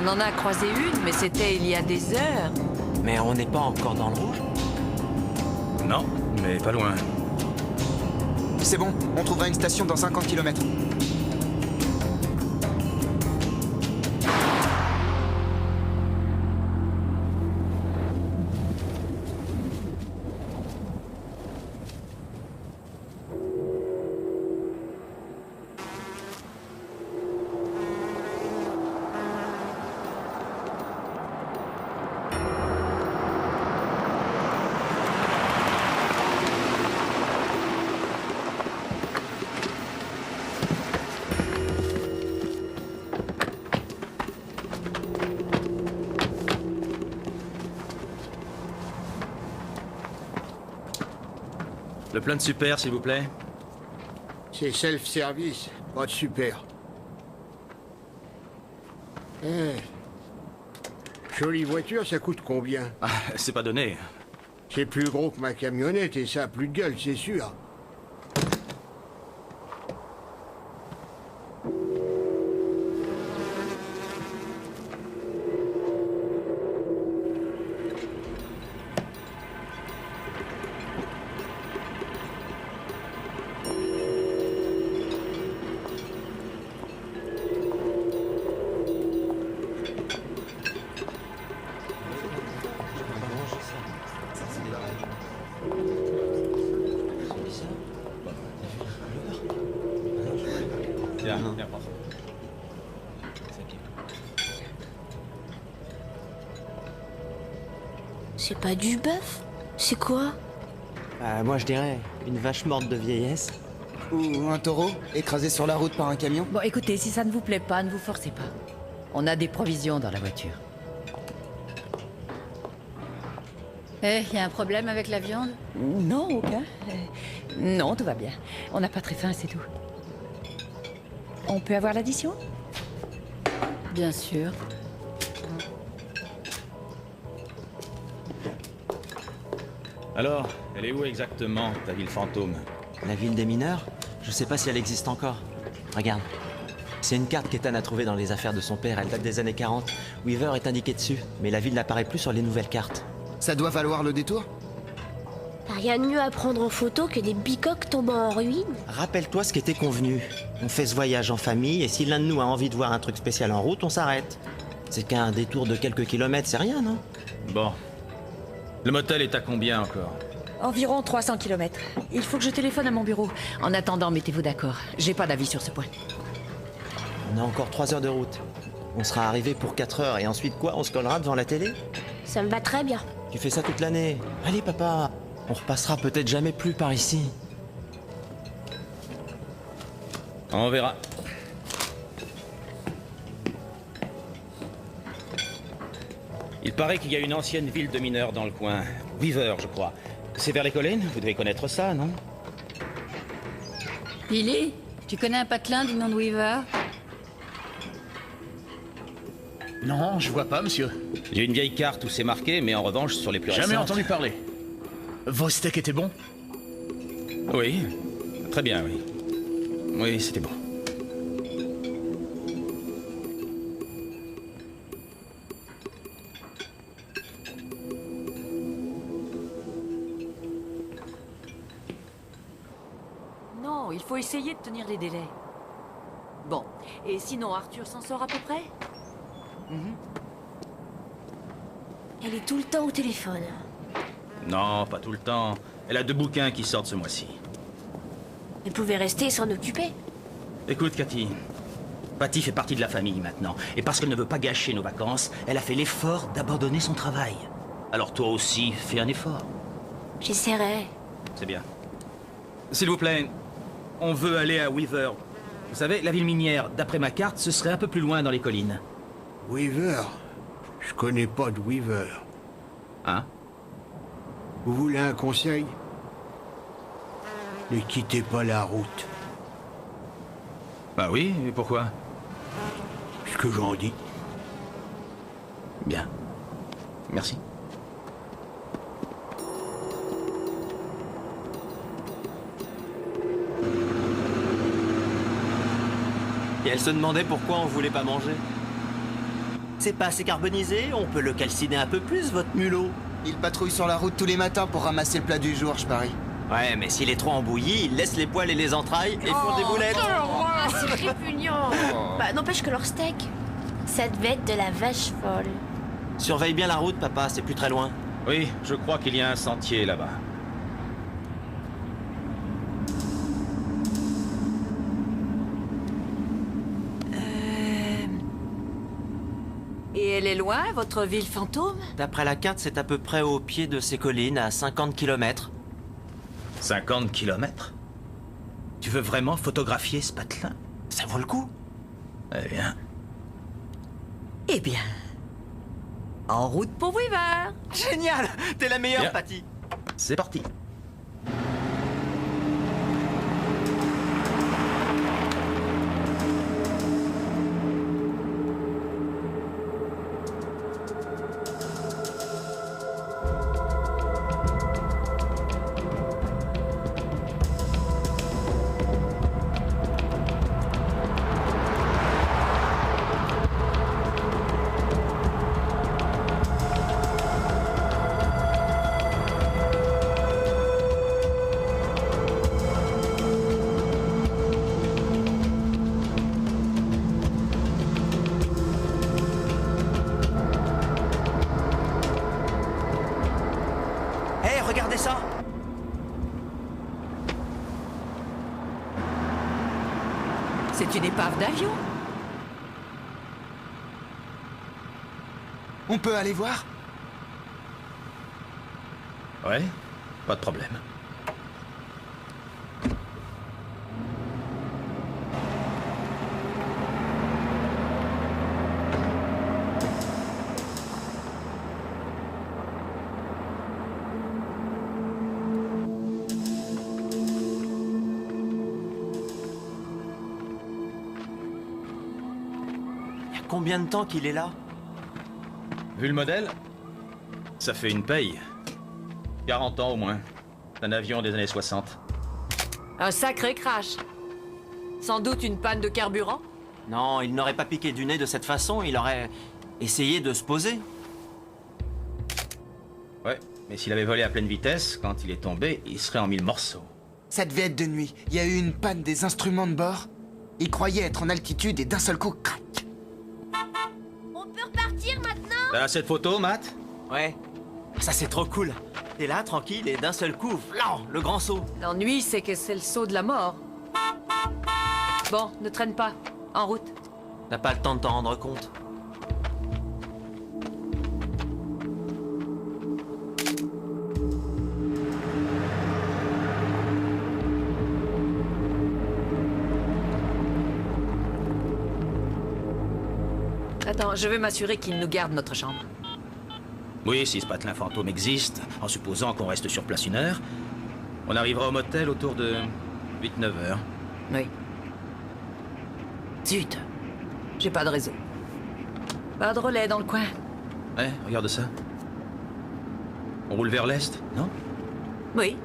On en a croisé une, mais c'était il y a des heures. Mais on n'est pas encore dans le rouge? Non, mais pas loin. C'est bon, on trouvera une station dans 50 km. Le plein de super, s'il vous plaît. C'est self-service, pas de super. Jolie voiture, ça coûte combien? Ah, c'est pas donné. C'est plus gros que ma camionnette et ça a plus de gueule, c'est sûr. Viens, prends. C'est pas du bœuf? C'est quoi? Moi je dirais une vache morte de vieillesse. Ou un taureau, écrasé sur la route par un camion. Bon, écoutez, si ça ne vous plaît pas, ne vous forcez pas. On a des provisions dans la voiture. Y a un problème avec la viande? Non, aucun. Non, tout va bien. On n'a pas très faim, c'est tout. On peut avoir l'addition? Bien sûr. Alors, elle est où exactement, ta ville fantôme? La ville des mineurs? Je sais pas si elle existe encore. Regarde. C'est une carte qu'Ethan a trouvée dans les affaires de son père, elle date des années 40. Weaver est indiqué dessus, mais la ville n'apparaît plus sur les nouvelles cartes. Ça doit valoir le détour? Rien de mieux à prendre en photo que des bicoques tombant en ruine? Rappelle-toi ce qui était convenu. On fait ce voyage en famille, et si l'un de nous a envie de voir un truc spécial en route, on s'arrête. C'est qu'un détour de quelques kilomètres, c'est rien, non? Bon. Le motel est à combien encore? Environ 300 km. Il faut que je téléphone à mon bureau. En attendant, mettez-vous d'accord. J'ai pas d'avis sur ce point. On a encore 3 heures de route. On sera arrivé pour 4 heures, et ensuite quoi? On se collera devant la télé? Ça me va très bien. Tu fais ça toute l'année. Allez, papa. On repassera peut-être jamais plus par ici. On verra. Il paraît qu'il y a une ancienne ville de mineurs dans le coin. Weaver, je crois. C'est vers les collines? Vous devez connaître ça, non? Billy, tu connais un patelin du nom de Weaver? Non, je vois pas, monsieur. J'ai une vieille carte où c'est marqué, mais en revanche, sur les plus récentes... Jamais entendu parler. Vos steaks étaient bons? Oui. Très bien, oui. Oui, c'était bon. Non, il faut essayer de tenir les délais. Bon, et sinon, Arthur s'en sort à peu près? Elle est tout le temps au téléphone. Non, pas tout le temps. Elle a 2 bouquins qui sortent ce mois-ci. Elle pouvait rester et s'en occuper. Écoute, Cathy. Patty fait partie de la famille maintenant. Et parce qu'elle ne veut pas gâcher nos vacances, elle a fait l'effort d'abandonner son travail. Alors toi aussi, fais un effort. J'essaierai. C'est bien. S'il vous plaît, on veut aller à Weaver. Vous savez, la ville minière, d'après ma carte, ce serait un peu plus loin dans les collines. Weaver? Je connais pas de Weaver. Hein? Vous voulez un conseil? Ne quittez pas la route. Bah oui, et pourquoi? Ce que j'en dis. Bien. Merci. Et elle se demandait pourquoi on voulait pas manger. C'est pas assez carbonisé, on peut le calciner un peu plus, votre mulot. Il patrouille sur la route tous les matins pour ramasser le plat du jour, je parie. Ouais, mais s'il est trop embouilli, il laisse les poils et les entrailles et font des boulettes. Ah, c'est répugnant. Bah, n'empêche que leur steak, ça devait être de la vache folle. Surveille bien la route, papa, c'est plus très loin. Oui, je crois qu'il y a un sentier là-bas. Et elle est loin, votre ville fantôme? D'après la carte, c'est à peu près au pied de ces collines, à 50 km. 50 kilomètres? Tu veux vraiment photographier ce patelin? Ça vaut le coup. Eh bien, Eh bien... En route pour Weaver. Génial. T'es la meilleure, Bien. Patty. c'est parti. Hé, regardez ça. C'est une épave d'avion. On peut aller voir? Ouais, pas de problème. Il y a combien de temps qu'il est là? Vu le modèle, ça fait une paye. 40 ans au moins. Un avion des années 60. Un sacré crash. Sans doute une panne de carburant. Non, il n'aurait pas piqué du nez de cette façon, il aurait essayé de se poser. Ouais, mais s'il avait volé à pleine vitesse, quand il est tombé, il serait en 1000 morceaux. Ça devait être de nuit. Il y a eu une panne des instruments de bord. Il croyait être en altitude et d'un seul coup, crac! On peut repartir maintenant? T'as cette photo, Matt? Ouais. Ça, c'est trop cool. T'es là, tranquille, et d'un seul coup, flan, le grand saut. L'ennui, c'est que c'est le saut de la mort. Bon, ne traîne pas. En route. T'as pas le temps de t'en rendre compte. Attends, je veux m'assurer qu'il nous garde notre chambre. Oui, si ce patelin fantôme existe, en supposant qu'on reste sur place 1 heure, on arrivera au motel autour de 8-9 heures. Oui. Zut. J'ai pas de réseau. Pas de relais dans le coin. Ouais, regarde ça. On roule vers l'est, non? Oui.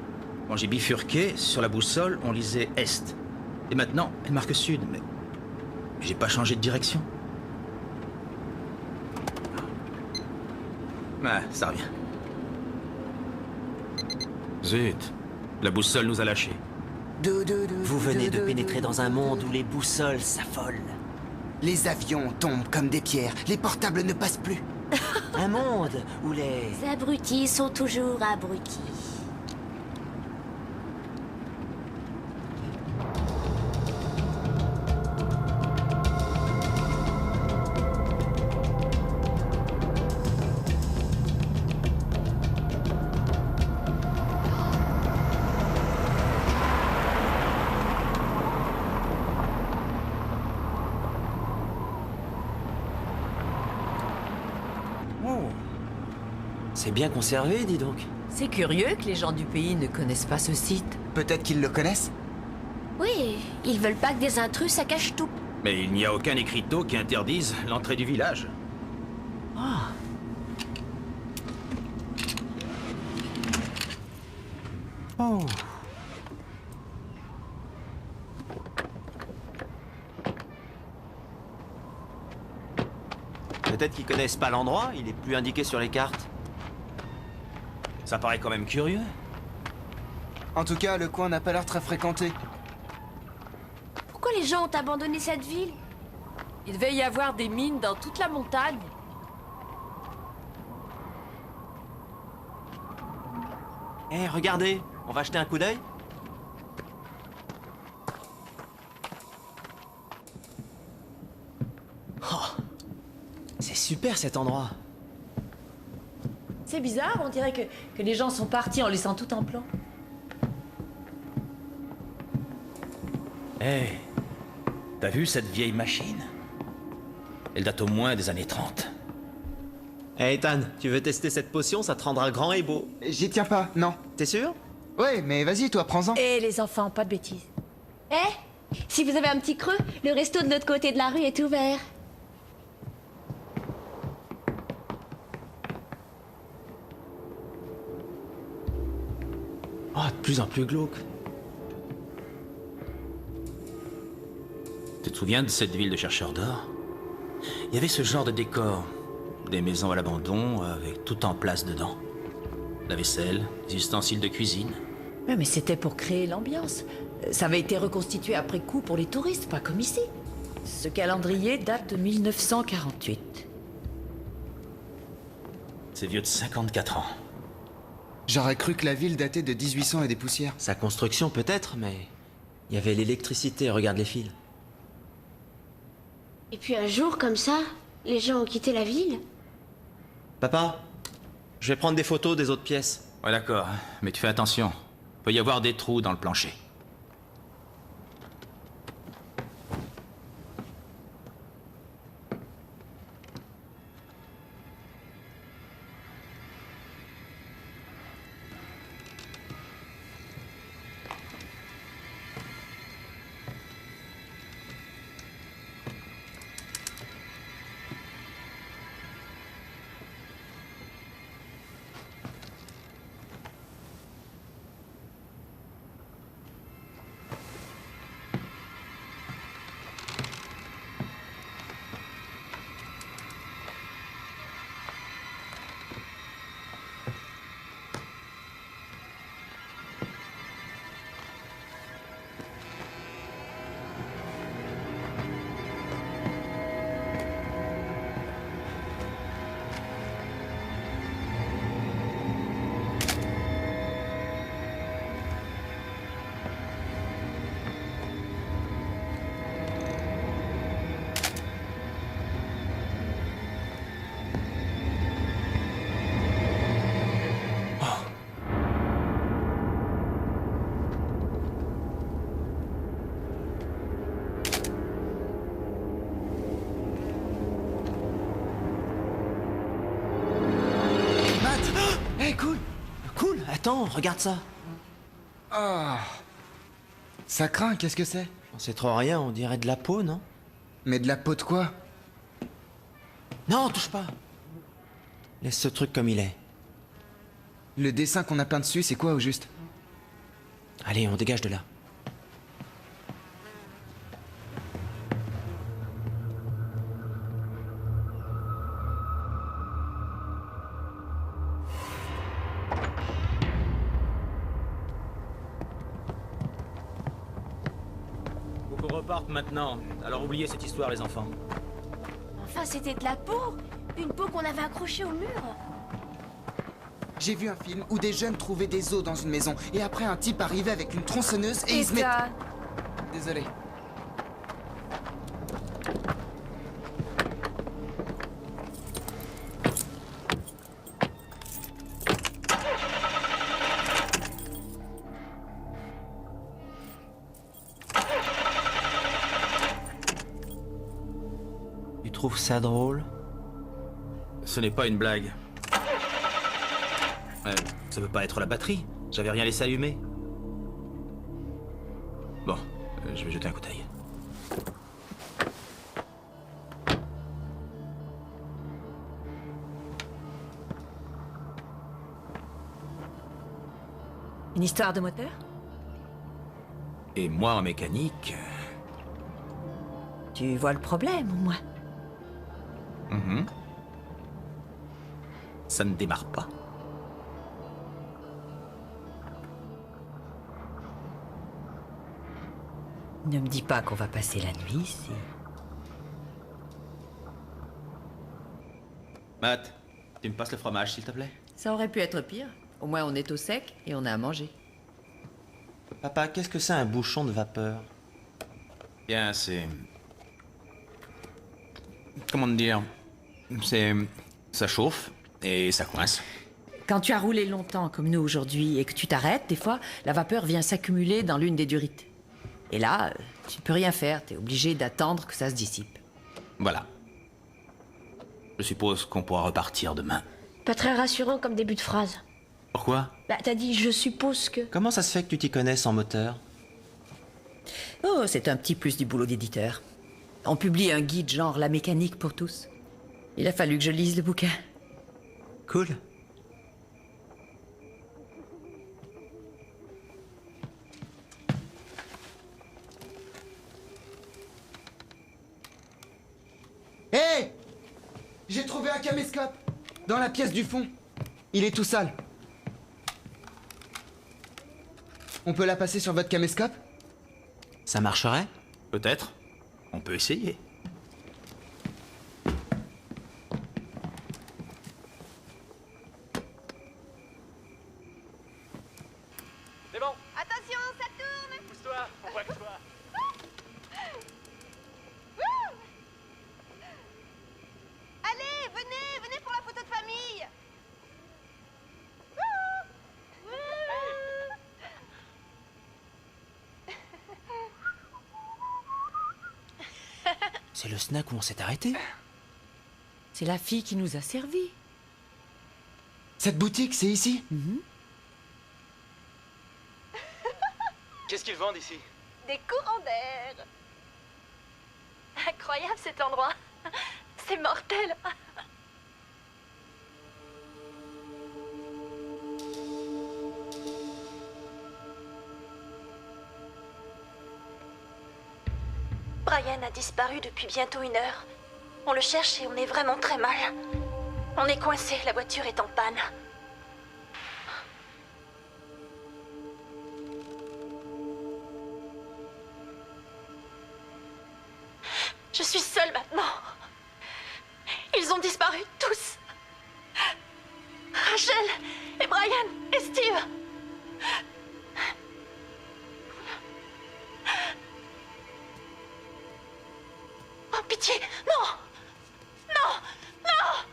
Quand j'ai bifurqué, sur la boussole, on lisait est. Et maintenant, elle marque sud, mais j'ai pas changé de direction. Ah, ça revient. Zut. La boussole nous a lâchés. Vous venez de pénétrer dans un monde où les boussoles s'affolent. Les avions tombent comme des pierres. Les portables ne passent plus. Un monde où les... Les abrutis sont toujours abrutis. C'est bien conservé, dis donc. C'est curieux que les gens du pays ne connaissent pas ce site. Peut-être qu'ils le connaissent? Oui, ils veulent pas que des intrus saccagent tout. Mais il n'y a aucun écriteau qui interdise l'entrée du village. Peut-être qu'ils connaissent pas l'endroit, il est plus indiqué sur les cartes. Ça paraît quand même curieux. En tout cas, le coin n'a pas l'air très fréquenté. Pourquoi les gens ont abandonné cette ville? Il devait y avoir des mines dans toute la montagne. Eh, regardez, on va jeter un coup d'œil. Oh, c'est super cet endroit. C'est bizarre, on dirait que les gens sont partis en laissant tout en plan. Eh, t'as vu cette vieille machine? Elle date au moins des années 30. Eh Ethan, tu veux tester cette potion, ça te rendra grand et beau. J'y tiens pas, non. T'es sûr? Ouais, mais vas-y, toi, prends-en. Et les enfants, pas de bêtises. Eh, si vous avez un petit creux, le resto de l'autre côté de la rue est ouvert. Oh, de plus en plus glauque. Tu te souviens de cette ville de chercheurs d'or? Il y avait ce genre de décor. Des maisons à l'abandon avec tout en place dedans. La vaisselle, des ustensiles de cuisine. Ouais, mais c'était pour créer l'ambiance. Ça avait été reconstitué après coup pour les touristes, pas comme ici. Ce calendrier date de 1948. C'est vieux de 54 ans. J'aurais cru que la ville datait de 1800 et des poussières. Sa construction peut-être, mais... Il y avait l'électricité, regarde les fils. Et puis un jour, comme ça, les gens ont quitté la ville. Papa, je vais prendre des photos des autres pièces. Ouais, d'accord, mais tu fais attention. Peut y avoir des trous dans le plancher. Attends, regarde ça. Ah. Ça craint, qu'est-ce que c'est? On sait trop rien, on dirait de la peau, non? Mais de la peau de quoi? Non, touche pas. Laisse ce truc comme il est. Le dessin qu'on a peint dessus, c'est quoi au juste? Allez, on dégage de là. Faut qu'on reparte maintenant. Alors oubliez cette histoire, les enfants. Enfin, c'était de la peau. Une peau qu'on avait accrochée au mur. J'ai vu un film où des jeunes trouvaient des os dans une maison, et après un type arrivait avec une tronçonneuse et il se met... Désolé. Tu trouves ça drôle? Ce n'est pas une blague. Ça peut pas être la batterie. J'avais rien laissé allumer. Bon, je vais jeter un coup d'œil. Une histoire de moteur? Et moi, en mécanique... Tu vois le problème, au moins. Ça ne démarre pas. Ne me dis pas qu'on va passer la nuit ici. Matt, tu me passes le fromage, s'il te plaît? Ça aurait pu être pire. Au moins, on est au sec et on a à manger. Papa, qu'est-ce que c'est un bouchon de vapeur? Bien, c'est... Comment te dire? C'est... Ça chauffe et ça coince. Quand tu as roulé longtemps comme nous aujourd'hui et que tu t'arrêtes, des fois, la vapeur vient s'accumuler dans l'une des durites. Et là, tu ne peux rien faire, t'es obligé d'attendre que ça se dissipe. Voilà. Je suppose qu'on pourra repartir demain. Pas très rassurant comme début de phrase. Pourquoi? Bah, t'as dit je suppose que... Comment ça se fait que tu t'y connais sans moteur? Oh, c'est un petit plus du boulot d'éditeur. On publie un guide genre la mécanique pour tous. Il a fallu que je lise le bouquin. Cool. Hé! J'ai trouvé un caméscope dans la pièce du fond. Il est tout sale. On peut la passer sur votre caméscope? Ça marcherait? Peut-être. On peut essayer. C'est bon, Attention, ça tourne! pousse-toi, on voit que toi. Allez, venez pour la photo de famille! C'est le snack où on s'est arrêté. C'est la fille qui nous a servi. Cette boutique, c'est ici? Qu'est-ce qu'ils vendent ici? Des courants d'air! Incroyable cet endroit! C'est mortel! Brian a disparu depuis bientôt 1 heure. On le cherche et on est vraiment très mal. On est coincé, la voiture est en panne. Je suis seule maintenant. Ils ont disparu tous. Rachel et Brian et Steve. Oh, pitié, non! Non! Non!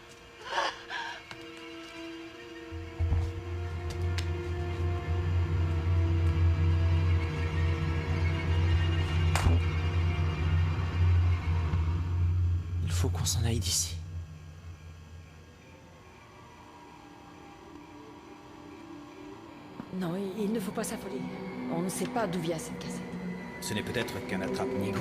Il faut qu'on s'en aille d'ici. Non, il ne faut pas s'affoler. On ne sait pas d'où vient cette cassette. Ce n'est peut-être qu'un attrape-nigo.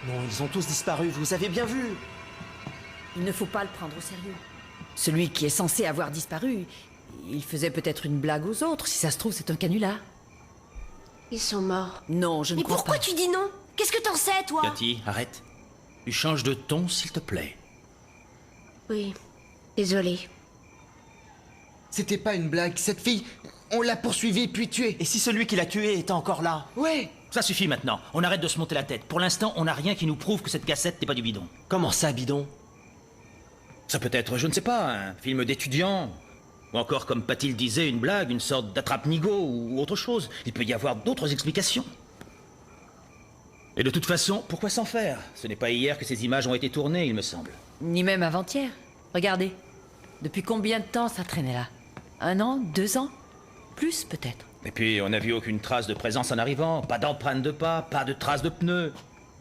Non, ils ont tous disparu, vous avez bien vu. Il ne faut pas le prendre au sérieux. Celui qui est censé avoir disparu, il faisait peut-être une blague aux autres. Si ça se trouve, c'est un canular. Ils sont morts. Non, je ne Mais crois pourquoi pas. tu dis non? Qu'est-ce que t'en sais, toi? Cathy, arrête. Tu changes de ton, s'il te plaît. Oui, désolé. C'était pas une blague. Cette fille, on l'a poursuivie puis tuée. Et si celui qui l'a tué était encore là? Ouais! Ça suffit maintenant. On arrête de se monter la tête. Pour l'instant, on n'a rien qui nous prouve que cette cassette n'est pas du bidon. Comment ça, bidon? Ça peut être, je ne sais pas, un film d'étudiant. Ou encore, comme Patil disait, une blague, une sorte d'attrape-nigo ou autre chose. Il peut y avoir d'autres explications. Et de toute façon, pourquoi s'en faire? Ce n'est pas hier que ces images ont été tournées, il me semble. Ni même avant-hier. Regardez. Depuis combien de temps ça traînait là? 1 an? 2 ans? Plus peut-être. Et puis, on n'a vu aucune trace de présence en arrivant. Pas d'empreinte de pas, pas de traces de pneus.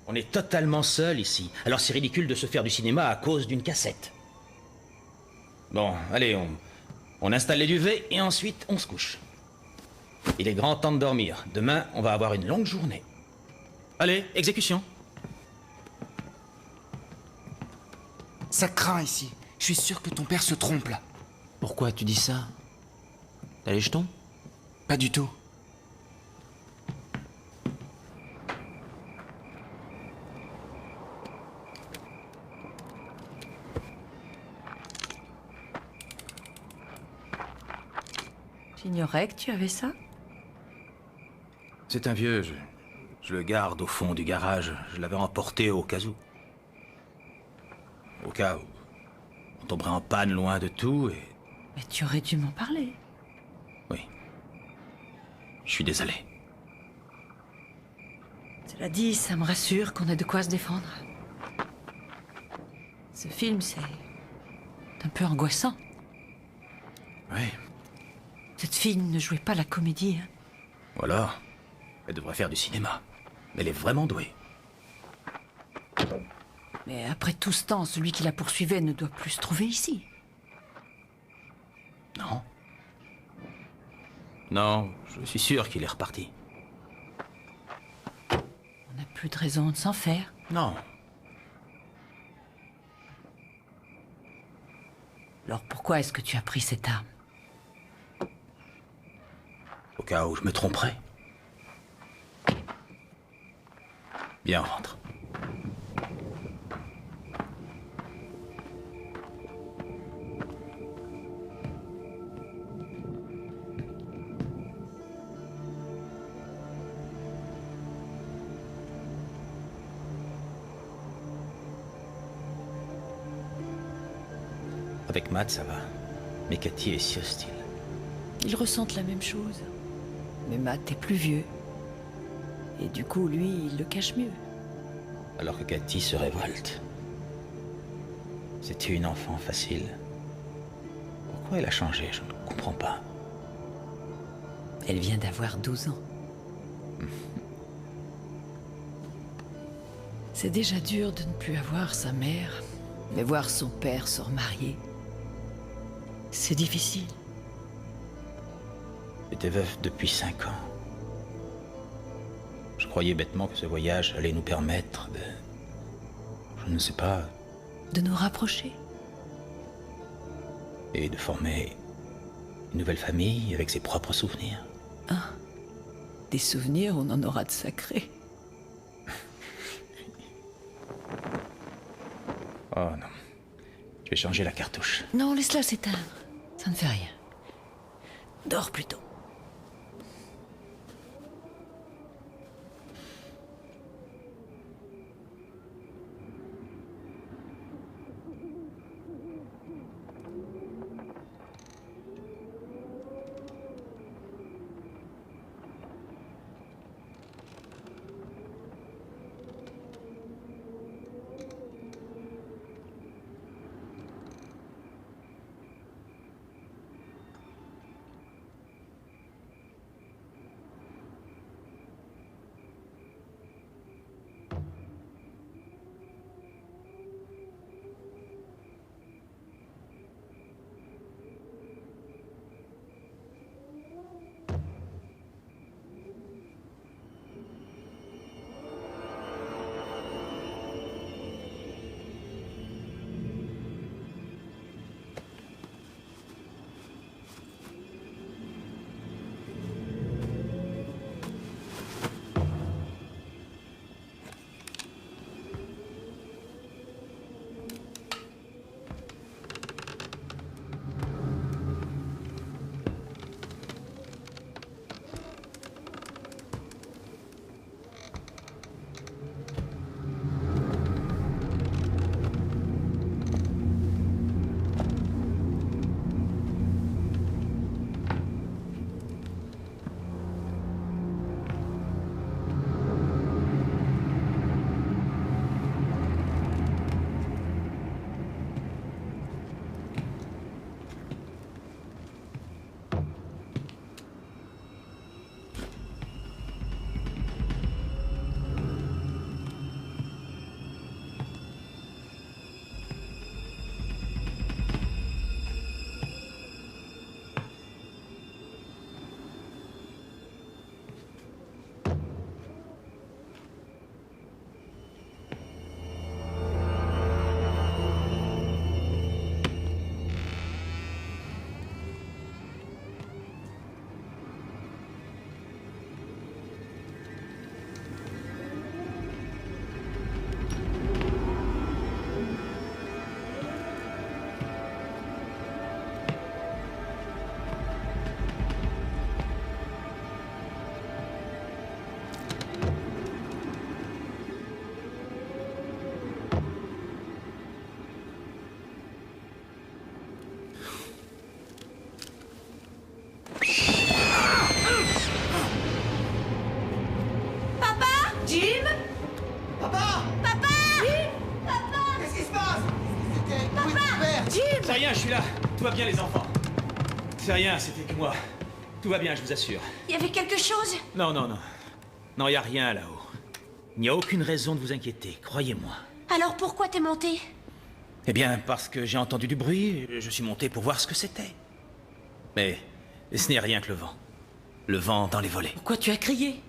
On est totalement seul ici. Alors c'est ridicule de se faire du cinéma à cause d'une cassette. Bon, allez, on installe les duvets et ensuite on se couche. Il est grand temps de dormir. Demain, on va avoir une longue journée. Allez, exécution. Ça craint ici. Je suis sûr que ton père se trompe là. Pourquoi tu dis ça? T'as les jetons? Pas du tout. J'ignorais que tu avais ça. C'est un vieux, je le garde au fond du garage. Je l'avais emporté au cas où. Au cas où on tomberait en panne loin de tout et... Mais tu aurais dû m'en parler. Oui. Je suis désolé. Cela dit, ça me rassure qu'on ait de quoi se défendre. Ce film, c'est un peu angoissant. Oui. Cette fille ne jouait pas la comédie. Hein. Voilà. Elle devrait faire du cinéma. Mais elle est vraiment douée. Mais après tout ce temps, celui qui la poursuivait ne doit plus se trouver ici. Non. Non, je suis sûr qu'il est reparti. On n'a plus de raison de s'en faire. Non. Alors pourquoi est-ce que tu as pris cette arme? Au cas où je me tromperais. Bien, on rentre. Avec Matt, ça va. Mais Cathy est si hostile. Ils ressentent la même chose. Mais Matt est plus vieux. Et du coup, lui, il le cache mieux. Alors que Cathy se révolte. C'était une enfant facile. Pourquoi elle a changé? Je ne comprends pas. Elle vient d'avoir 12 ans. C'est déjà dur de ne plus avoir sa mère, mais voir son père se remarier, c'est difficile. J'étais veuf depuis 5 ans. Je croyais bêtement que ce voyage allait nous permettre de... Je ne sais pas... De nous rapprocher. Et de former une nouvelle famille avec ses propres souvenirs. Ah, des souvenirs, on en aura de sacrés. Oh non. Je vais changer la cartouche. Non, laisse-la s'éteindre. Ça ne fait rien. Dors plutôt. C'est rien, je suis là. Tout va bien, les enfants. C'est rien, c'était que moi. Tout va bien, je vous assure. Il y avait quelque chose? Non, non, non. Non, il n'y a rien là-haut. Il n'y a aucune raison de vous inquiéter, croyez-moi. Alors pourquoi t'es monté? Eh bien, parce que j'ai entendu du bruit, je suis monté pour voir ce que c'était. Mais ce n'est rien que le vent. Le vent dans les volets. Pourquoi tu as crié?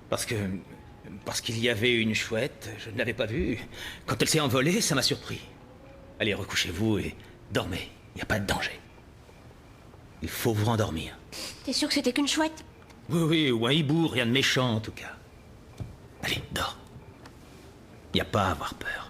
Parce qu'il y avait une chouette, je ne l'avais pas vue. Quand elle s'est envolée, ça m'a surpris. Allez, recouchez-vous et dormez. Il n'y a pas de danger. Il faut vous rendormir. T'es sûr que c'était qu'une chouette? Oui, oui, ou un hibou, rien de méchant en tout cas. Allez, dors. Il n'y a pas à avoir peur.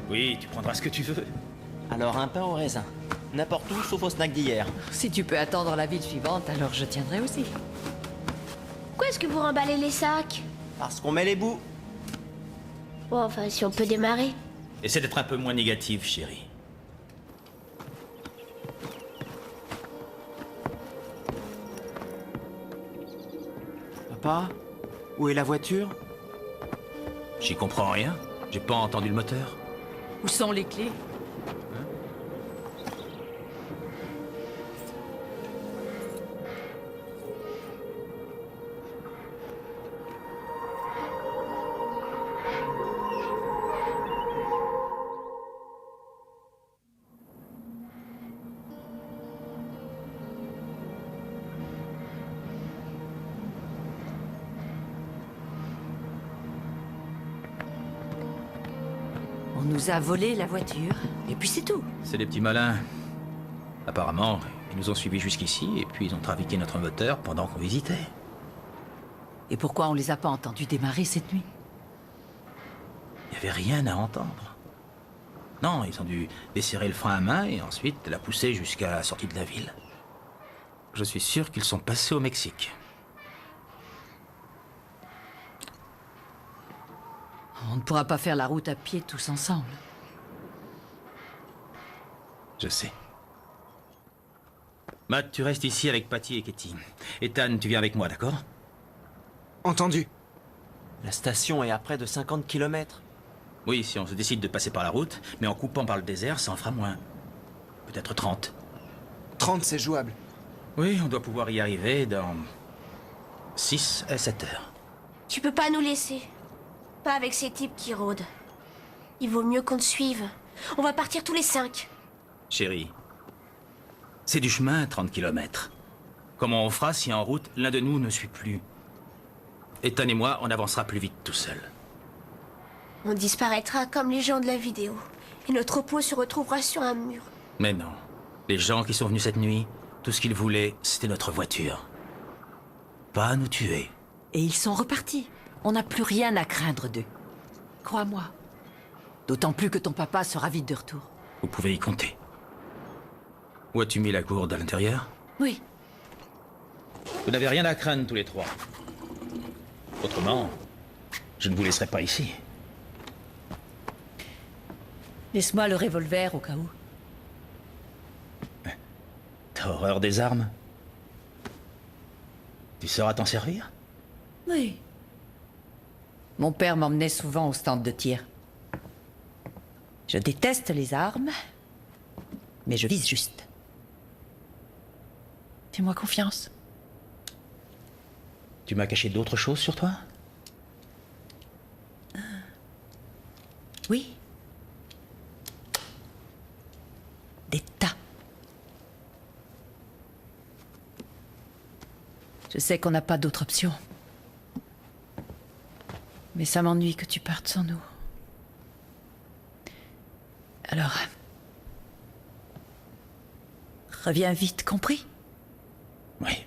Oui, tu prendras ce que tu veux. Alors un pain au raisin. N'importe où, sauf au snack d'hier. Si tu peux attendre la ville suivante, alors je tiendrai aussi. Pourquoi est-ce que vous remballez les sacs? Parce qu'on met les bouts. Bon, enfin, si on peut démarrer. Essaie d'être un peu moins négatif, chérie. Papa, où est la voiture? J'y comprends rien. J'ai pas entendu le moteur. Où sont les clés? On nous a volé la voiture, et puis c'est tout. C'est des petits malins. Apparemment, ils nous ont suivis jusqu'ici, et puis ils ont trafiqué notre moteur pendant qu'on visitait. Et pourquoi on les a pas entendus démarrer cette nuit? Il n'y avait rien à entendre. Non, ils ont dû desserrer le frein à main et ensuite la pousser jusqu'à la sortie de la ville. Je suis sûr qu'ils sont passés au Mexique. On ne pourra pas faire la route à pied tous ensemble. Je sais. Matt, tu restes ici avec Patty et Katie. Ethan, tu viens avec moi, d'accord? Entendu. La station est à près de 50 km. Oui, si on se décide de passer par la route, mais en coupant par le désert, ça en fera moins. Peut-être 30. 30, c'est jouable. Oui, on doit pouvoir y arriver dans 6 à 7 heures. Tu peux pas nous laisser. Pas avec ces types qui rôdent. Il vaut mieux qu'on te suive. On va partir tous les 5. Chérie, c'est du chemin, 30 km. Comment on fera si en route, l'un de nous ne suit plus? Ethan et moi, on avancera plus vite tout seul. On disparaîtra comme les gens de la vidéo. Et notre repos se retrouvera sur un mur. Mais non. Les gens qui sont venus cette nuit, tout ce qu'ils voulaient, c'était notre voiture. Pas nous tuer. Et ils sont repartis. On n'a plus rien à craindre d'eux. Crois-moi. D'autant plus que ton papa sera vite de retour. Vous pouvez y compter. Où as-tu mis la gourde à l'intérieur? Oui. Vous n'avez rien à craindre tous les trois. Autrement, je ne vous laisserai pas ici. Laisse-moi le revolver au cas où. T'as horreur des armes? Tu sauras t'en servir? Oui. Mon père m'emmenait souvent au stand de tir. Je déteste les armes, mais je vise juste. Fais-moi confiance. Tu m'as caché d'autres choses sur toi? Oui. Des tas. Je sais qu'on n'a pas d'autre option. Mais ça m'ennuie que tu partes sans nous. Alors... reviens vite, compris? Oui.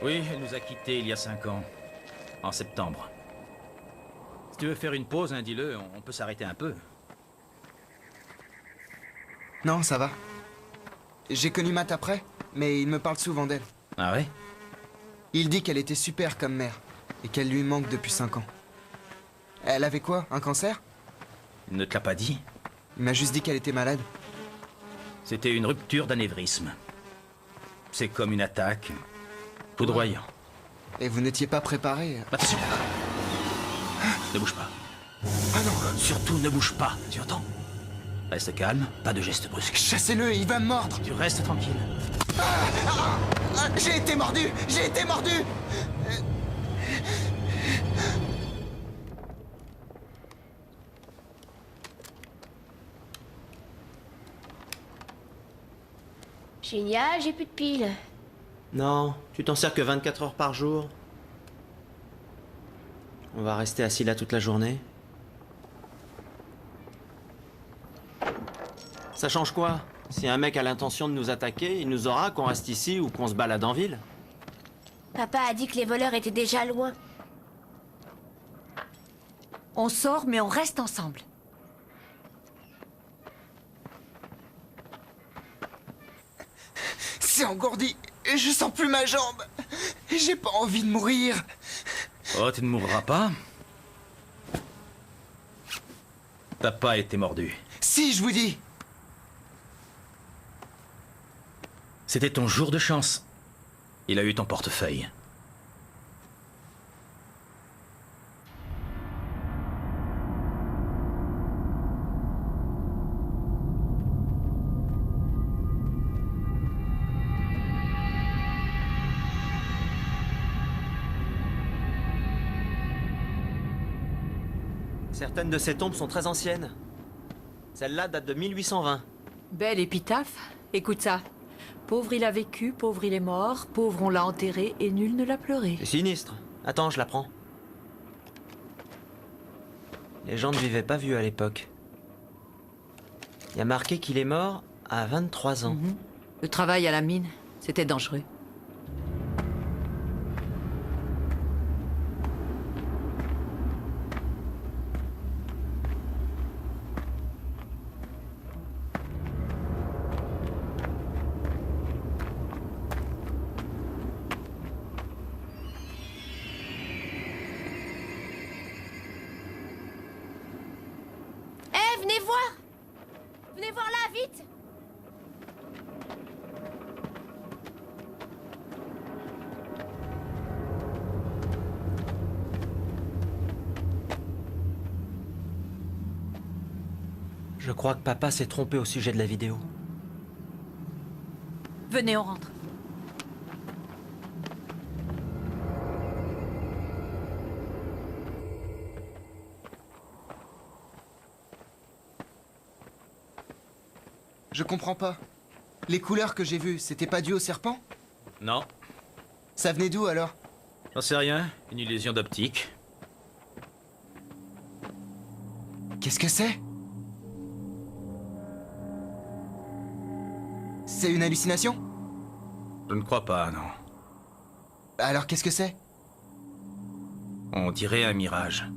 Oui, elle nous a quittés il y a 5 ans. En septembre. Si tu veux faire une pause, hein, dis-le, on peut s'arrêter un peu. Non, ça va. J'ai connu Matt après, mais il me parle souvent d'elle. Ah ouais? Il dit qu'elle était super comme mère, et qu'elle lui manque depuis 5 ans. Elle avait quoi? Un cancer? Il ne te l'a pas dit? Il m'a juste dit qu'elle était malade. C'était une rupture d'anévrisme. C'est comme une attaque. Foudroyant. Et vous n'étiez pas préparé? Attention! Ne bouge pas. Ah non! Surtout ne bouge pas, tu entends? Reste calme, pas de gestes brusques. Chassez-le, il va me mordre! Tu restes tranquille. J'ai été mordu! J'ai été mordu! Génial, j'ai plus de piles. Non, tu t'en sers que 24 heures par jour. On va rester assis là toute la journée. Ça change quoi? Si un mec a l'intention de nous attaquer, il nous aura qu'on reste ici ou qu'on se balade en ville. Papa a dit que les voleurs étaient déjà loin. On sort, mais on reste ensemble. C'est engourdi! Je sens plus ma jambe! J'ai pas envie de mourir! Oh, tu ne mourras pas. T'as pas été mordu. Si, je vous dis! C'était ton jour de chance. Il a eu ton portefeuille. Certaines de ces tombes sont très anciennes. Celle-là date de 1820. Belle épitaphe. Écoute ça. Pauvre il a vécu, pauvre il est mort, pauvre on l'a enterré et nul ne l'a pleuré. C'est sinistre. Attends, je la prends. Les gens ne vivaient pas vieux à l'époque. Il y a marqué qu'il est mort à 23 ans. Le travail à la mine, c'était dangereux. Venez voir! Venez voir là, vite! Je crois que papa s'est trompé au sujet de la vidéo. Venez, on rentre. Je comprends pas. Les couleurs que j'ai vues, c'était pas dû au serpent? Non, Ça venait d'où alors? j'en sais rien. Une illusion d'optique. Qu'est-ce que c'est? C'est une hallucination? Je ne crois pas, non. Alors qu'est-ce que c'est? On dirait un mirage.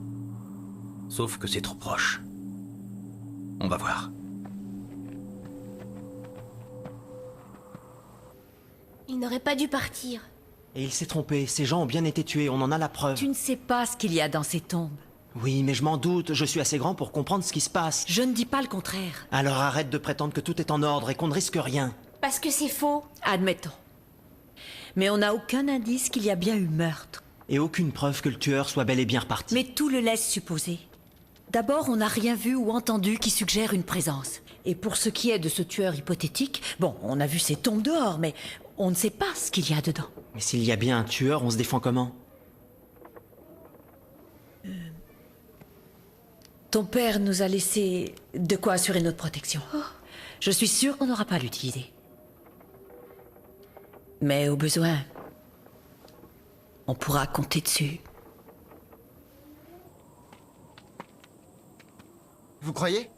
Sauf que c'est trop proche. On va voir. Il n'aurait pas dû partir. Et il s'est trompé, ces gens ont bien été tués, on en a la preuve. Tu ne sais pas ce qu'il y a dans ces tombes. Oui, mais je m'en doute, je suis assez grand pour comprendre ce qui se passe. Je ne dis pas le contraire. Alors arrête de prétendre que tout est en ordre et qu'on ne risque rien. Parce que c'est faux. Admettons. Mais on n'a aucun indice qu'il y a bien eu meurtre. Et aucune preuve que le tueur soit bel et bien reparti. Mais tout le laisse supposer. D'abord, on n'a rien vu ou entendu qui suggère une présence. Et pour ce qui est de ce tueur hypothétique, bon, on a vu ces tombes dehors, mais on ne sait pas ce qu'il y a dedans. Mais s'il y a bien un tueur, on se défend comment? Ton père nous a laissé de quoi assurer notre protection. Je suis sûre qu'on n'aura pas à l'utiliser. Mais au besoin, on pourra compter dessus. Vous croyez?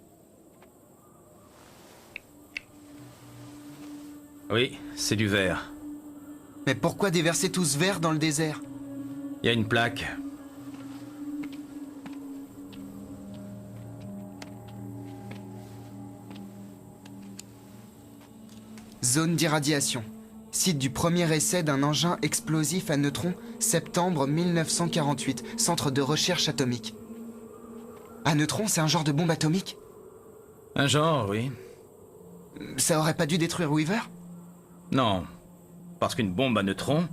Oui, c'est du verre. Mais pourquoi déverser tout ce verre dans le désert? Il y a une plaque. Zone d'irradiation. Site du premier essai d'un engin explosif à neutrons, septembre 1948, centre de recherche atomique. À neutrons, c'est un genre de bombe atomique? Un genre, oui. Ça aurait pas dû détruire Weaver? Non. Parce qu'une bombe à neutrons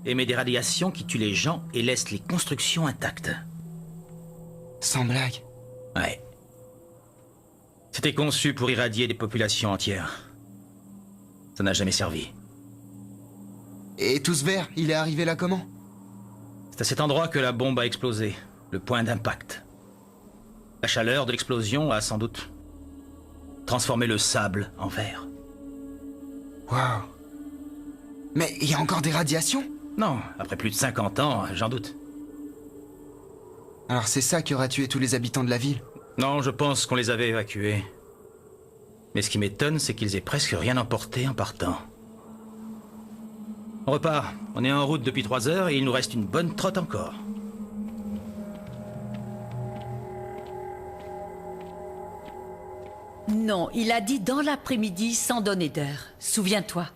émet des radiations qui tuent les gens et laissent les constructions intactes. Sans blague. Ouais. C'était conçu pour irradier des populations entières. Ça n'a jamais servi. Et tout ce verre, il est arrivé là comment? C'est à cet endroit que la bombe a explosé, le point d'impact. La chaleur de l'explosion a sans doute transformé le sable en verre. Waouh. Mais il y a encore des radiations? Non, après plus de 50 ans, j'en doute. Alors c'est ça qui aura tué tous les habitants de la ville? Non, je pense qu'on les avait évacués. Mais ce qui m'étonne, c'est qu'ils aient presque rien emporté en partant. On repart. On est en route depuis 3 heures et il nous reste une bonne trotte encore. Non, il a dit dans l'après-midi sans donner d'heure. Souviens-toi.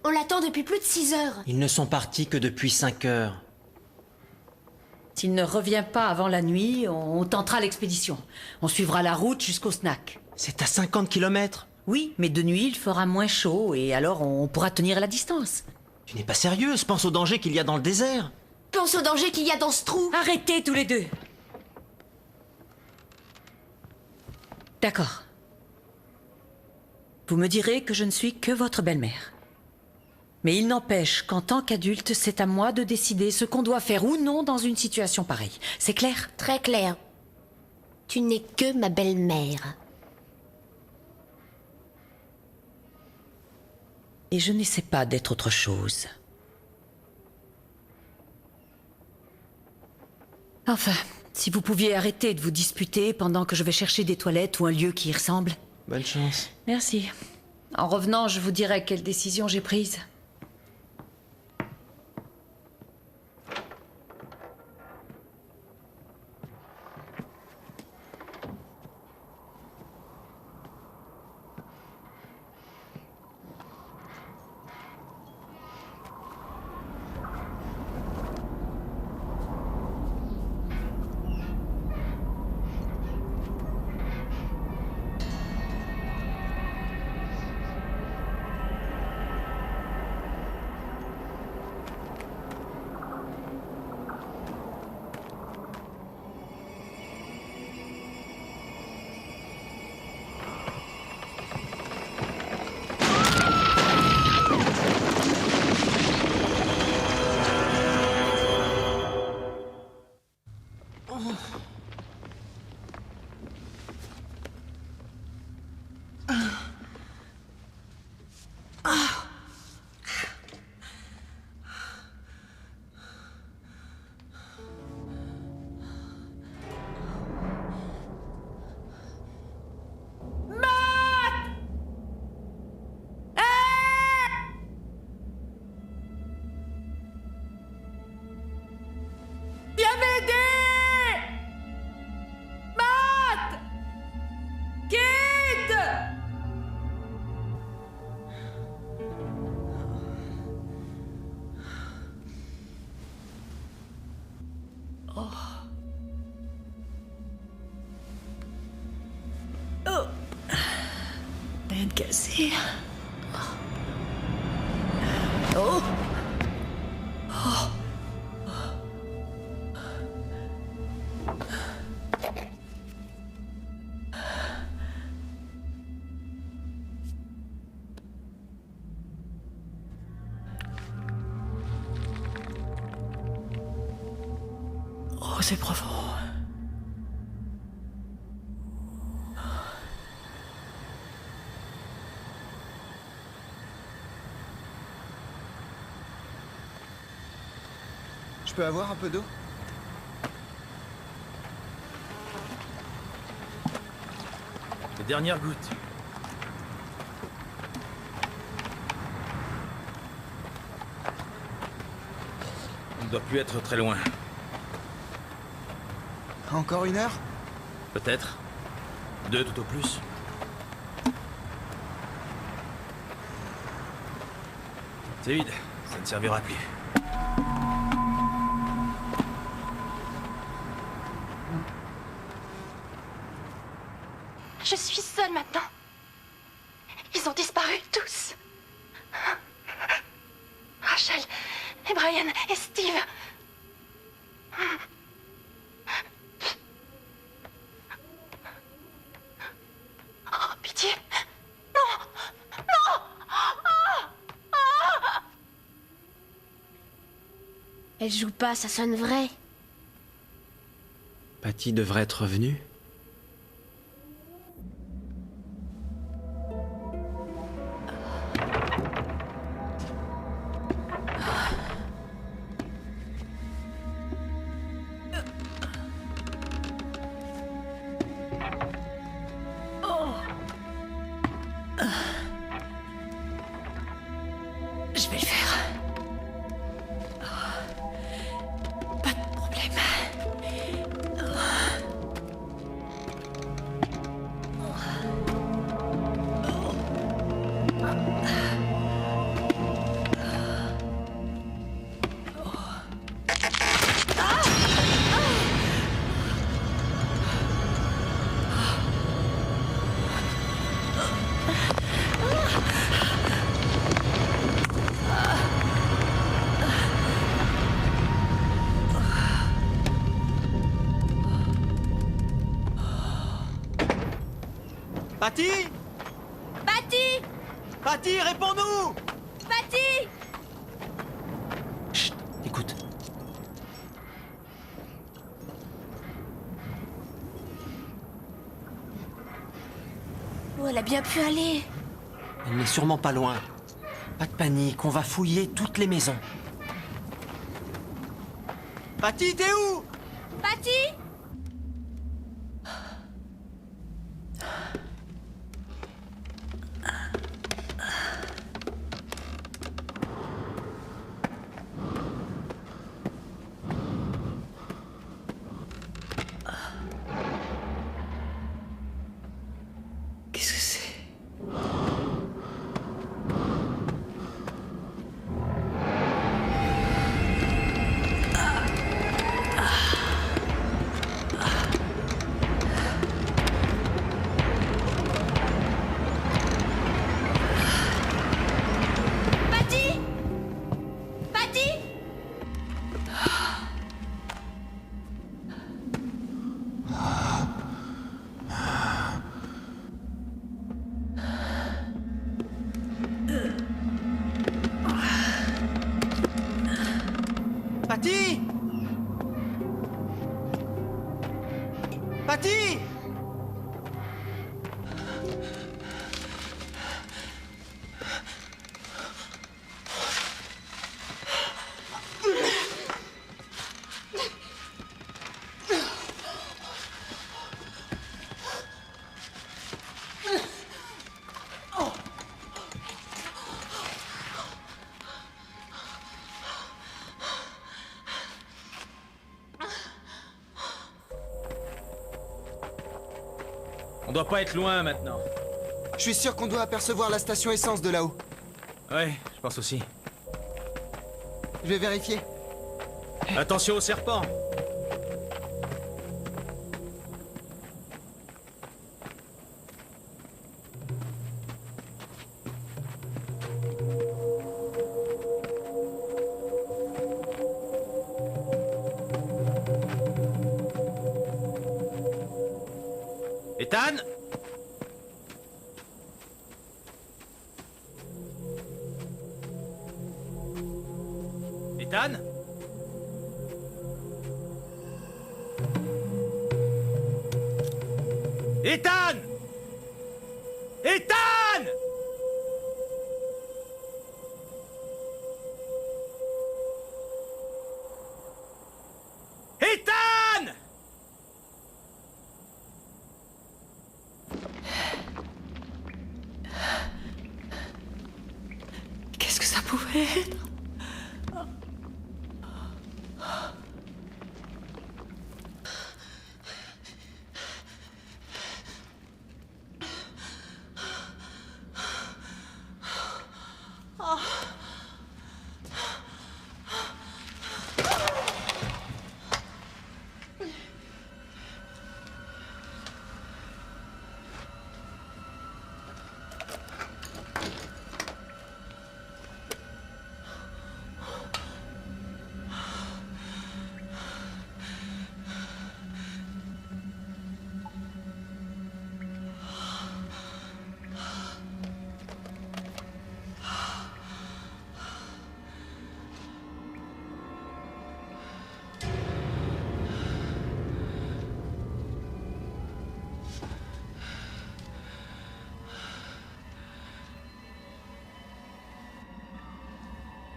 On l'attend depuis plus de 6 heures. Ils ne sont partis que depuis 5 heures. S'il ne revient pas avant la nuit, on tentera l'expédition. On suivra la route jusqu'au snack. C'est à 50 km. Oui, mais de nuit, il fera moins chaud et alors on pourra tenir la distance. Tu n'es pas sérieuse, pense au danger qu'il y a dans le désert. Pense au danger qu'il y a dans ce trou. Arrêtez tous les deux. D'accord. Vous me direz que je ne suis que votre belle-mère. Mais il n'empêche qu'en tant qu'adulte, c'est à moi de décider ce qu'on doit faire ou non dans une situation pareille. C'est clair? Très clair. Tu n'es que ma belle-mère. Et je n'essaie pas d'être autre chose. Enfin, si vous pouviez arrêter de vous disputer pendant que je vais chercher des toilettes ou un lieu qui y ressemble. Bonne chance. Merci. En revenant, je vous dirai quelle décision j'ai prise. cassé. Oh! Oh, c'est profond. Je peux avoir un peu d'eau? Les dernières gouttes. On ne doit plus être très loin. Encore 1 heure? Peut-être. 2 tout au plus. C'est vide. Ça ne servira plus. Je suis seule maintenant. Ils ont disparu tous. Rachel et Brian et Steve. Oh, pitié. Non. Non. Elle joue pas, ça sonne vrai. Patty devrait être revenue. Je vais le faire. Pas de problème. Patty! Patty! Patty, réponds-nous! Patty! Chut, écoute. Où elle a bien pu aller? Elle n'est sûrement pas loin. Pas de panique, on va fouiller toutes les maisons. Patty, t'es où? Patty! Qu'est-ce que c'est? Patty! Patty! Patty! Patty! On doit pas être loin maintenant. Je suis sûr qu'on doit apercevoir la station essence de là-haut. Ouais, je pense aussi. Je vais vérifier. Attention aux serpents. Ethan? Ethan? Ethan! Ethan! Ethan! Qu'est-ce que ça pouvait être?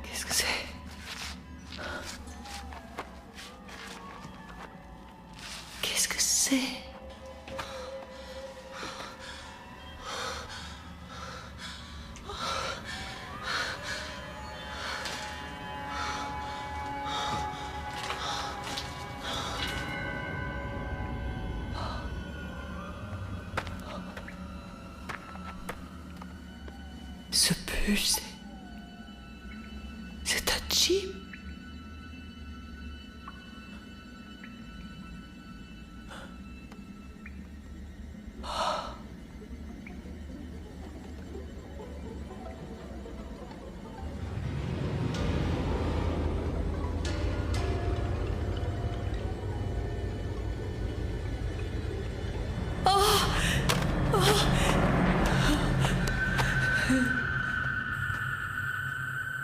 Qu'est-ce que c'est? Qu'est-ce que c'est? Ce pulse, c'est un Jim.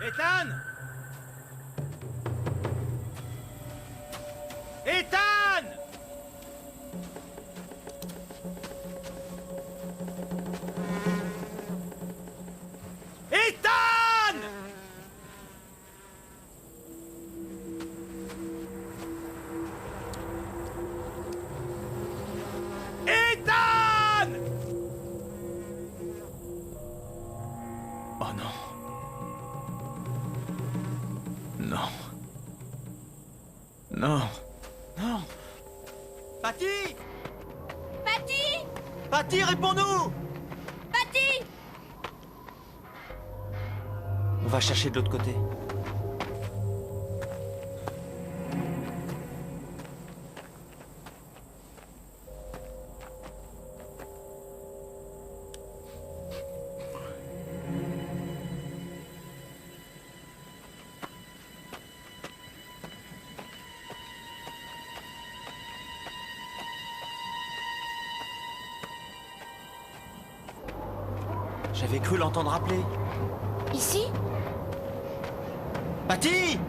Ethan! Ethan! Ethan! Ethan! Oh non. Non. Non. Non. Patty! Patty! Patty, réponds-nous! Patty! On va chercher de l'autre côté. J'avais cru l'entendre appeler. Ici? Patty!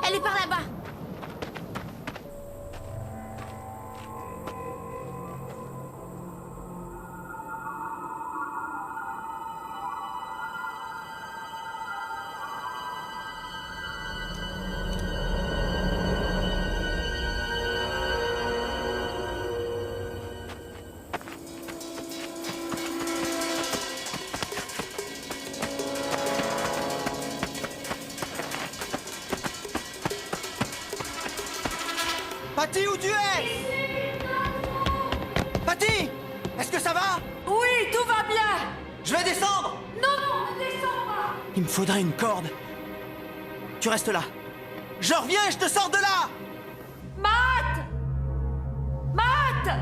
Elle est par là-bas. Patty, où tu es? Patty! Est-ce que ça va? Oui, tout va bien. Je vais descendre! Non, ne descends pas. Il me faudrait une corde. Tu restes là. Je reviens et je te sors de là! Matt! Matt!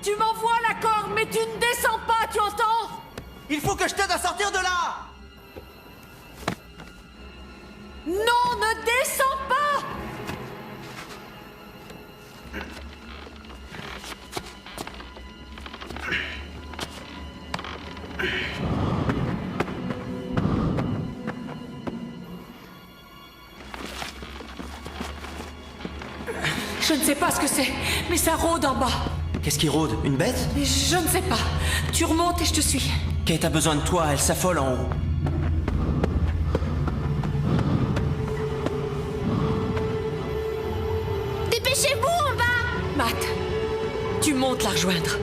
Tu m'envoies la corde, mais tu ne descends pas, tu entends? Il faut que je t'aide à sortir de là! Non, ne descends pas! Je ne sais pas ce que c'est, mais ça rôde en bas. Qu'est-ce qui rôde? Une bête? Je ne sais pas. Tu remontes et je te suis. Kate a besoin de toi, elle s'affole en haut. Dépêchez-vous en bas! Matt, tu montes la rejoindre.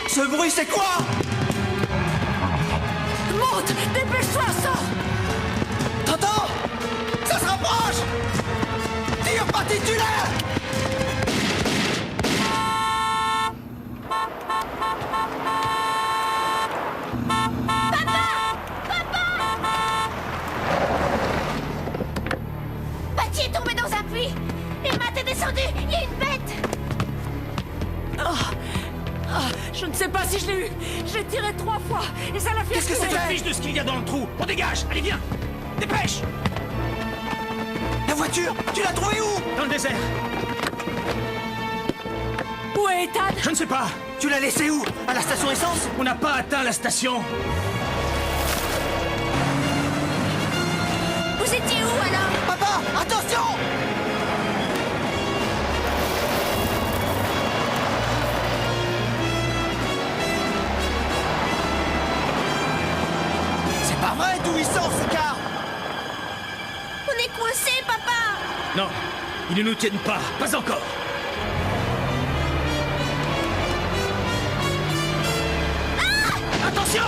Ce bruit, c'est quoi? Monte! Dépêche-toi, sors! T'entends? Ça se rapproche! Tire, Patty, tue-la! Patty est tombée dans un puits! Et Matt est descendu! Il y a une bête! Je ne sais pas si je l'ai eu. J'ai tiré 3 fois et ça l'a fait. Qu'est-ce que c'est? Fiche de ce qu'il y a dans le trou. On dégage. Allez, viens. Dépêche. La voiture, tu l'as trouvée où? Dans le désert. Où est Ethan? Je ne sais pas. Tu l'as laissée où? À la station essence? On n'a pas atteint la station. Vous étiez où alors? Papa, attention! C'est pas vrai, d'où il sort ce car? On est coincés, papa! Non, ils ne nous tiennent pas. Pas encore. Attention!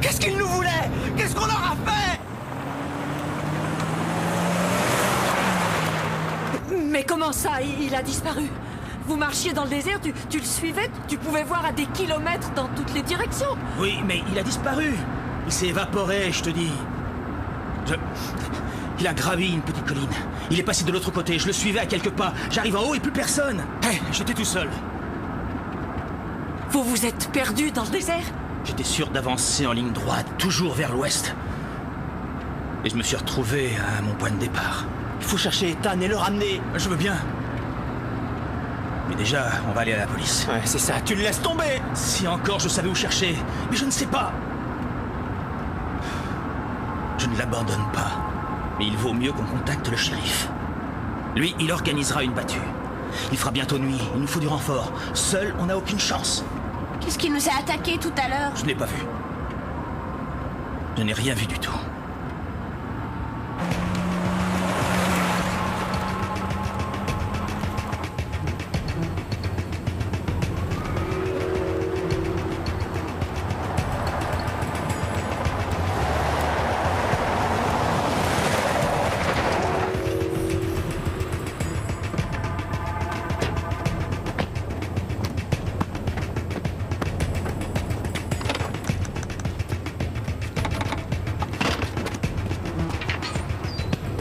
Qu'est-ce qu'ils nous voulaient? Qu'est-ce qu'on leur a fait? Mais comment ça? Il a disparu. Vous marchiez dans le désert, tu le suivais, tu pouvais voir à des kilomètres dans toutes les directions. Oui, mais il a disparu. Il s'est évaporé, je te dis. Il a gravi une petite colline. Il est passé de l'autre côté. Je le suivais à quelques pas. J'arrive en haut et plus personne. Hé, j'étais tout seul. Vous vous êtes perdu dans le désert? J'étais sûr d'avancer en ligne droite, toujours vers l'ouest. Et je me suis retrouvé à mon point de départ. Il faut chercher Ethan et le ramener. Je veux bien. Mais déjà, on va aller à la police. Ouais, c'est ça, tu le laisses tomber. Si encore je savais où chercher. Mais je ne sais pas. Je ne l'abandonne pas. Mais il vaut mieux qu'on contacte le shérif. Lui, il organisera une battue. Il fera bientôt nuit, il nous faut du renfort. Seul, on n'a aucune chance. Qu'est-ce qui nous a attaqués tout à l'heure? Je ne l'ai pas vu. Je n'ai rien vu du tout.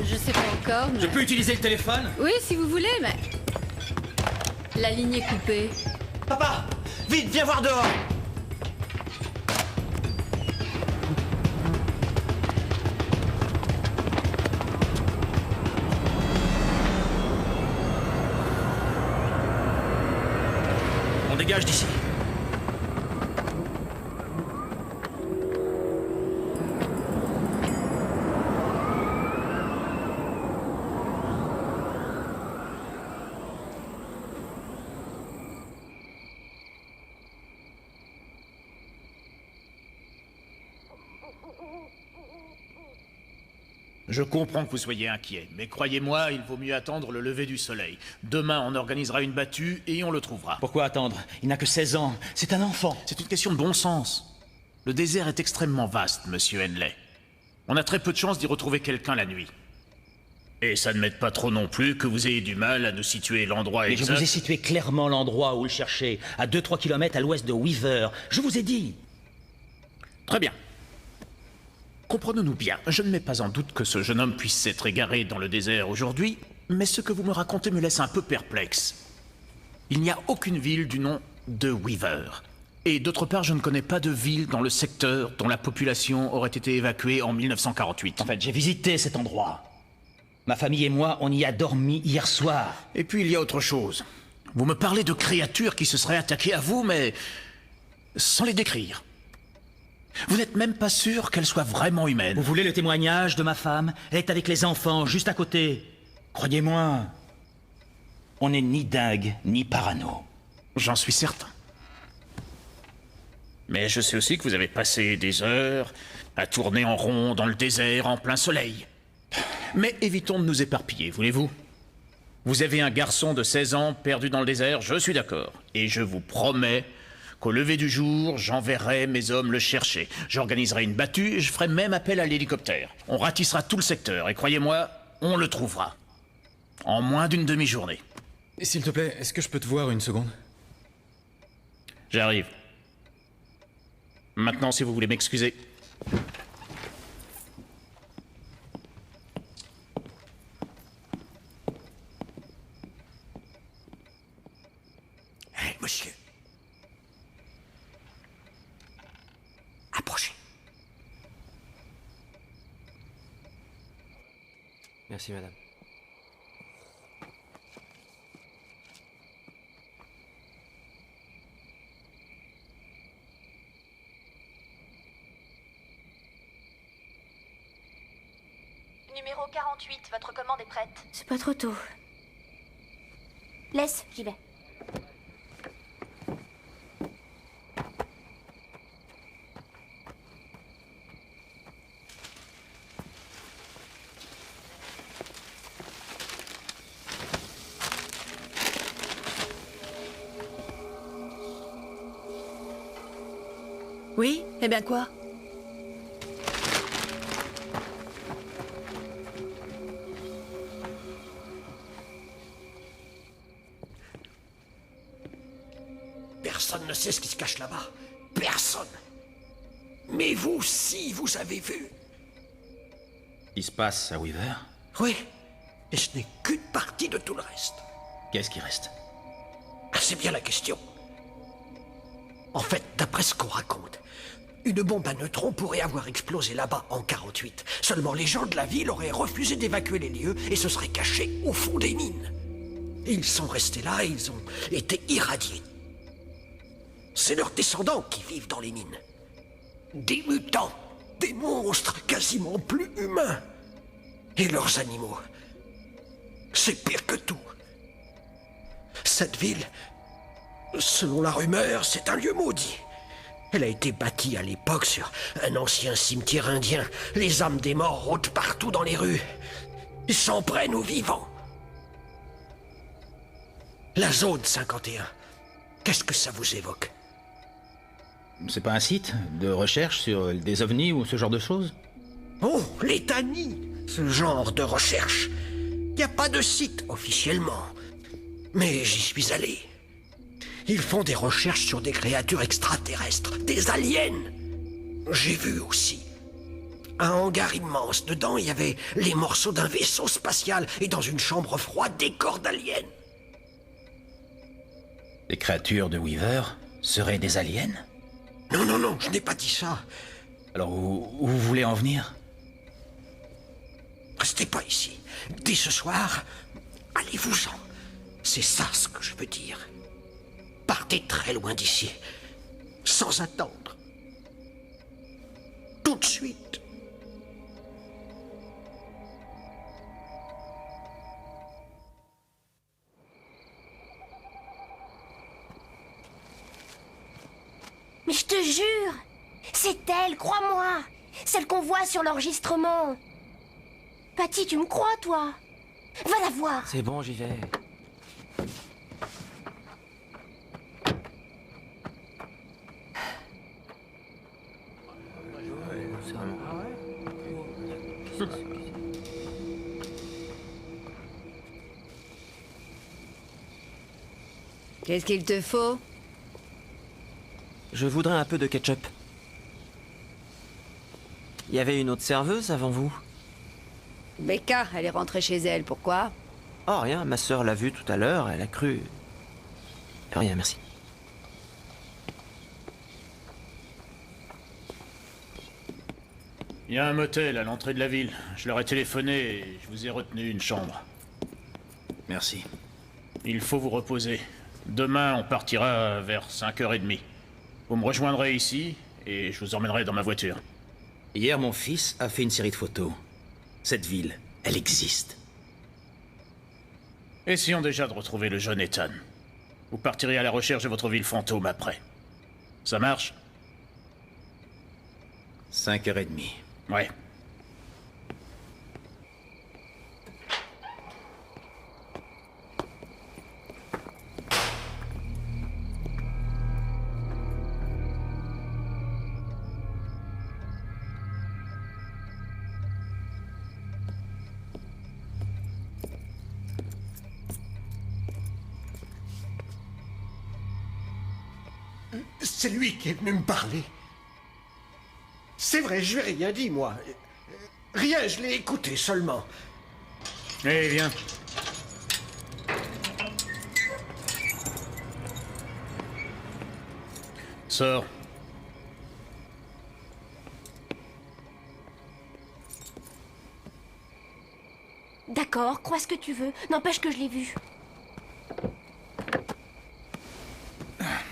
Je sais pas encore, mais... Je peux utiliser le téléphone? Oui, si vous voulez, mais... La ligne est coupée. Papa, vite, viens voir dehors. On dégage d'ici. Je comprends que vous soyez inquiet, mais croyez-moi, il vaut mieux attendre le lever du soleil. Demain, on organisera une battue et on le trouvera. Pourquoi attendre? Il n'a que 16 ans. C'est un enfant. C'est une question de bon sens. Le désert est extrêmement vaste, monsieur Henley. On a très peu de chances d'y retrouver quelqu'un la nuit. Et ça ne m'aide pas trop non plus que vous ayez du mal à nous situer l'endroit Mais exact. je vous ai situé clairement l'endroit où le chercher, à 2-3 km à l'ouest de Weaver. Je vous ai dit. Très bien. Comprenons-nous bien, je ne mets pas en doute que ce jeune homme puisse s'être égaré dans le désert aujourd'hui, mais ce que vous me racontez me laisse un peu perplexe. Il n'y a aucune ville du nom de Weaver. Et d'autre part, je ne connais pas de ville dans le secteur dont la population aurait été évacuée en 1948. En fait, j'ai visité cet endroit. Ma famille et moi, on y a dormi hier soir. Et puis il y a autre chose. Vous me parlez de créatures qui se seraient attaquées à vous, mais sans les décrire. Vous n'êtes même pas sûr qu'elles soient vraiment humaines. Vous voulez le témoignage de ma femme? Elle est avec les enfants, juste à côté. Croyez-moi, on n'est ni dingue, ni parano. J'en suis certain. Mais je sais aussi que vous avez passé des heures à tourner en rond dans le désert en plein soleil. Mais évitons de nous éparpiller, voulez-vous? Vous avez un garçon de 16 ans perdu dans le désert, je suis d'accord. Et je vous promets qu'au lever du jour, j'enverrai mes hommes le chercher. J'organiserai une battue et je ferai même appel à l'hélicoptère. On ratissera tout le secteur et croyez-moi, on le trouvera. En moins d'une demi-journée. S'il te plaît, est-ce que je peux te voir une seconde? J'arrive. Maintenant, si vous voulez m'excuser. Hé, monsieur. Approchez. Merci, madame. Numéro 48, votre commande est prête. C'est pas trop tôt. Laisse, j'y vais. Oui? Eh bien quoi? Personne ne sait ce qui se cache là-bas. Personne. Mais vous, si, vous avez vu. Il se passe à Weaver? Oui. Et ce n'est qu'une partie de tout le reste. Qu'est-ce qui reste? Ah, c'est bien la question. En fait, d'après ce qu'on raconte, une bombe à neutrons pourrait avoir explosé là-bas en 48. Seulement les gens de la ville auraient refusé d'évacuer les lieux et se seraient cachés au fond des mines. Ils sont restés là et ils ont été irradiés. C'est leurs descendants qui vivent dans les mines. Des mutants, des monstres quasiment plus humains. Et leurs animaux. C'est pire que tout. Cette ville, selon la rumeur, c'est un lieu maudit. Elle a été bâtie à l'époque sur un ancien cimetière indien. Les âmes des morts rôdent partout dans les rues. Ils s'en prennent aux vivants. La zone 51, qu'est-ce que ça vous évoque? C'est pas un site de recherche sur des ovnis ou ce genre de choses? Oh, l'étanie, ce genre de recherche. Il n'y a pas de site officiellement. Mais j'y suis allé. Ils font des recherches sur des créatures extraterrestres, des aliens. J'ai vu aussi. Un hangar immense. Dedans, il y avait les morceaux d'un vaisseau spatial et dans une chambre froide, des corps d'aliens. Les créatures de Weaver seraient des aliens? Non, non, non, je n'ai pas dit ça. Alors où vous voulez en venir? Restez pas ici. Dès ce soir, allez-vous-en. C'est ça ce que je veux dire. Partez très loin d'ici. Sans attendre. Tout de suite. Mais je te jure, c'est elle, crois-moi. Celle qu'on voit sur l'enregistrement. Patty, tu me crois, toi? Va la voir. C'est bon, j'y vais. Qu'est-ce qu'il te faut? Je voudrais un peu de ketchup. Il y avait une autre serveuse avant vous? Becca, elle est rentrée chez elle, pourquoi? Oh, rien, ma sœur l'a vue tout à l'heure, elle a cru... Rien, merci. Il y a un motel à l'entrée de la ville. Je leur ai téléphoné et je vous ai retenu une chambre. Merci. Il faut vous reposer. Demain, on partira vers 5h30. Vous me rejoindrez ici et je vous emmènerai dans ma voiture. Hier, mon fils a fait une série de photos. Cette ville, elle existe. Essayons déjà de retrouver le jeune Ethan. Vous partirez à la recherche de votre ville fantôme après. Ça marche? 5h30. Ouais. C'est lui qui est venu me parler. C'est vrai, je lui ai rien dit, moi. Rien, je l'ai écouté seulement. Eh, viens. Sors. D'accord, crois ce que tu veux. N'empêche que je l'ai vu.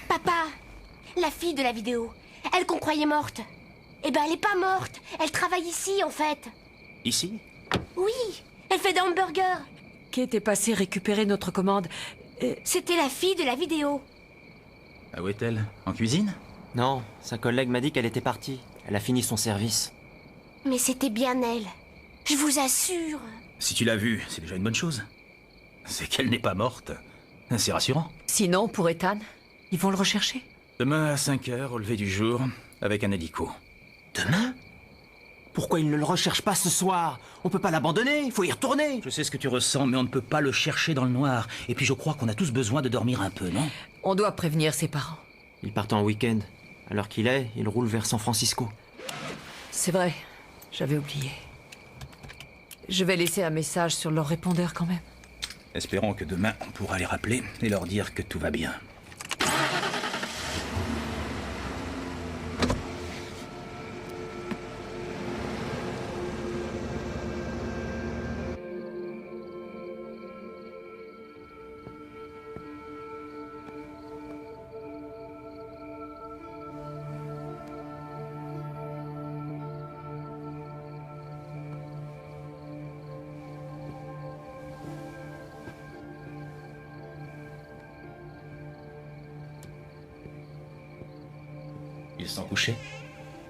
Papa, la fille de la vidéo, elle qu'on croyait morte. Eh ben, elle est pas morte. Elle travaille ici, en fait. Ici? Oui, elle fait des hamburgers. Kate est passée récupérer notre commande. C'était la fille de la vidéo. Ah, où est-elle? En cuisine? Non, sa collègue m'a dit qu'elle était partie. Elle a fini son service. Mais c'était bien elle. Je vous assure. Si tu l'as vue, c'est déjà une bonne chose. C'est qu'elle n'est pas morte. C'est rassurant. Sinon, pour Ethan, ils vont le rechercher. Demain à 5h, au lever du jour, avec un hélico. Demain? Pourquoi il ne le recherche pas ce soir? On peut pas l'abandonner, il faut y retourner. Je sais ce que tu ressens, mais on ne peut pas le chercher dans le noir. Et puis je crois qu'on a tous besoin de dormir un peu, non? On doit prévenir ses parents. Ils partent en week-end. À l'heure qu'il est, ils roulent vers San Francisco. C'est vrai, j'avais oublié. Je vais laisser un message sur leur répondeur quand même. Espérons que demain, on pourra les rappeler et leur dire que tout va bien. Ils sont couchés?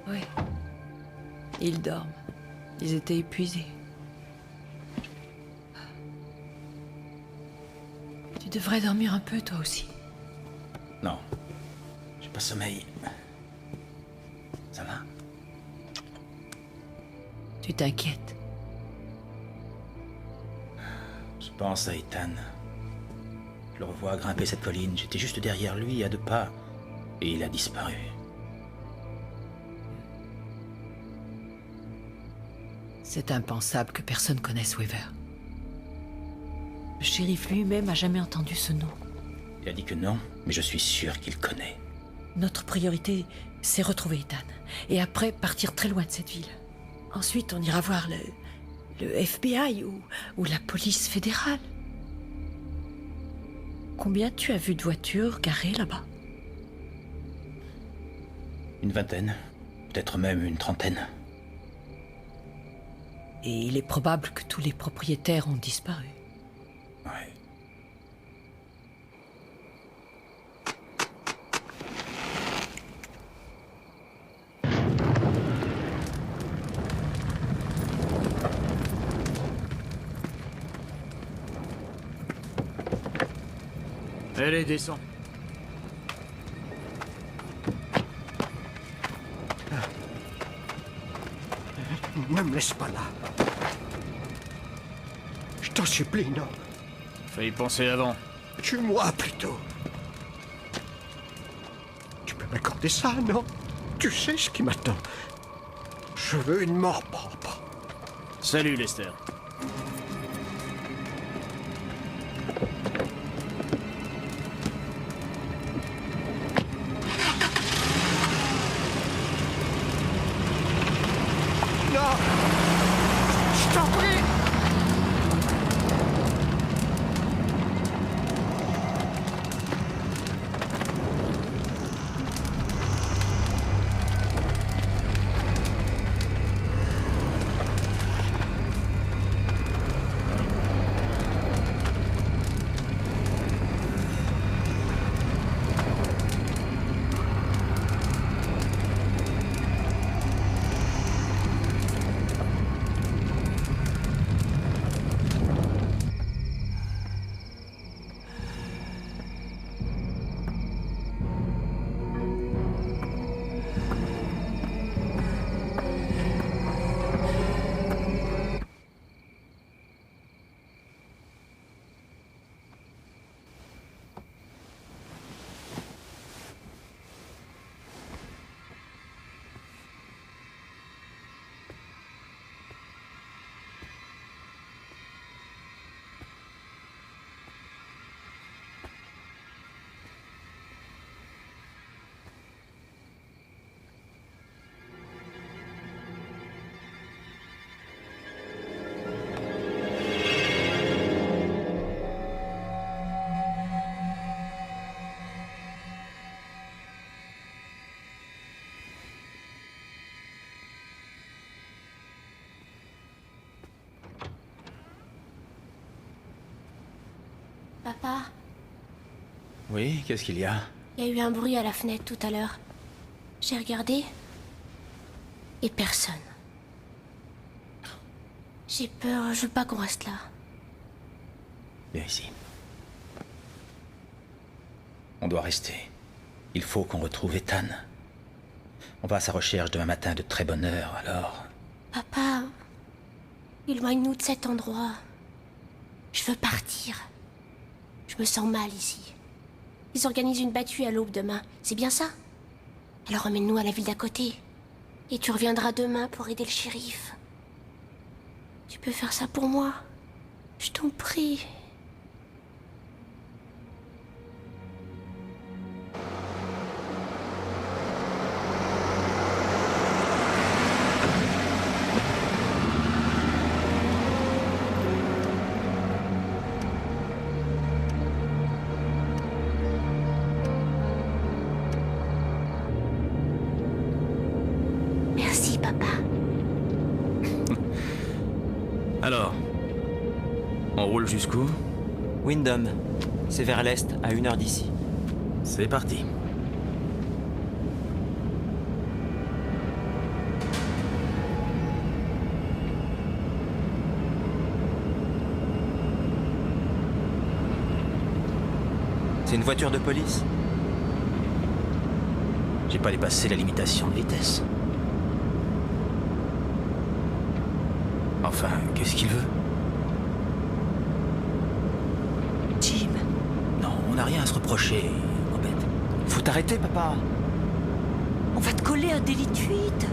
Oui. Ils dorment. Ils étaient épuisés. Tu devrais dormir un peu, toi aussi. Non. J'ai pas sommeil. Ça va? Tu t'inquiètes. Je pense à Ethan. Je le revois grimper cette colline. J'étais juste derrière lui, à 2 pas. Et il a disparu. C'est impensable que personne connaisse Weaver. Le shérif lui-même a jamais entendu ce nom. Il a dit que non, mais je suis sûr qu'il connaît. Notre priorité, c'est retrouver Ethan. Et après, partir très loin de cette ville. Ensuite, on ira voir le FBI ou la police fédérale. Combien tu as vu de voitures garées là-bas? Une vingtaine, peut-être même une trentaine. Et il est probable que tous les propriétaires ont disparu. Ouais. Allez, descends. Ne me laisse pas là. Je t'en supplie, non. Faut y penser avant. Tue-moi plutôt. Tu peux m'accorder ça, non? Tu sais ce qui m'attend. Je veux une mort propre. Salut, Lester. Non! Je t'en prie! Papa, Oui, qu'est-ce qu'il y a? il y a eu un bruit à la fenêtre tout à l'heure. J'ai regardé. Et personne. J'ai peur, je veux pas qu'on reste là. Viens ici. On doit rester. Il faut qu'on retrouve Ethan. On va à sa recherche demain matin de très bonne heure, alors... Papa, éloigne-nous de cet endroit. Je veux partir. Je me sens mal ici. Ils organisent une battue à l'aube demain, c'est bien ça? Alors emmène-nous à la ville d'à côté. Et tu reviendras demain pour aider le shérif. Tu peux faire ça pour moi? Je t'en prie. Merci, papa. Alors, on roule jusqu'où? Windham. C'est vers l'est, à 1 heure d'ici. C'est parti. C'est une voiture de police. J'ai pas dépassé la limitation de vitesse. Enfin, qu'est-ce qu'il veut? Jim. Non, on n'a rien à se reprocher, Robert. Faut t'arrêter, papa. On va te coller un délit de fuite.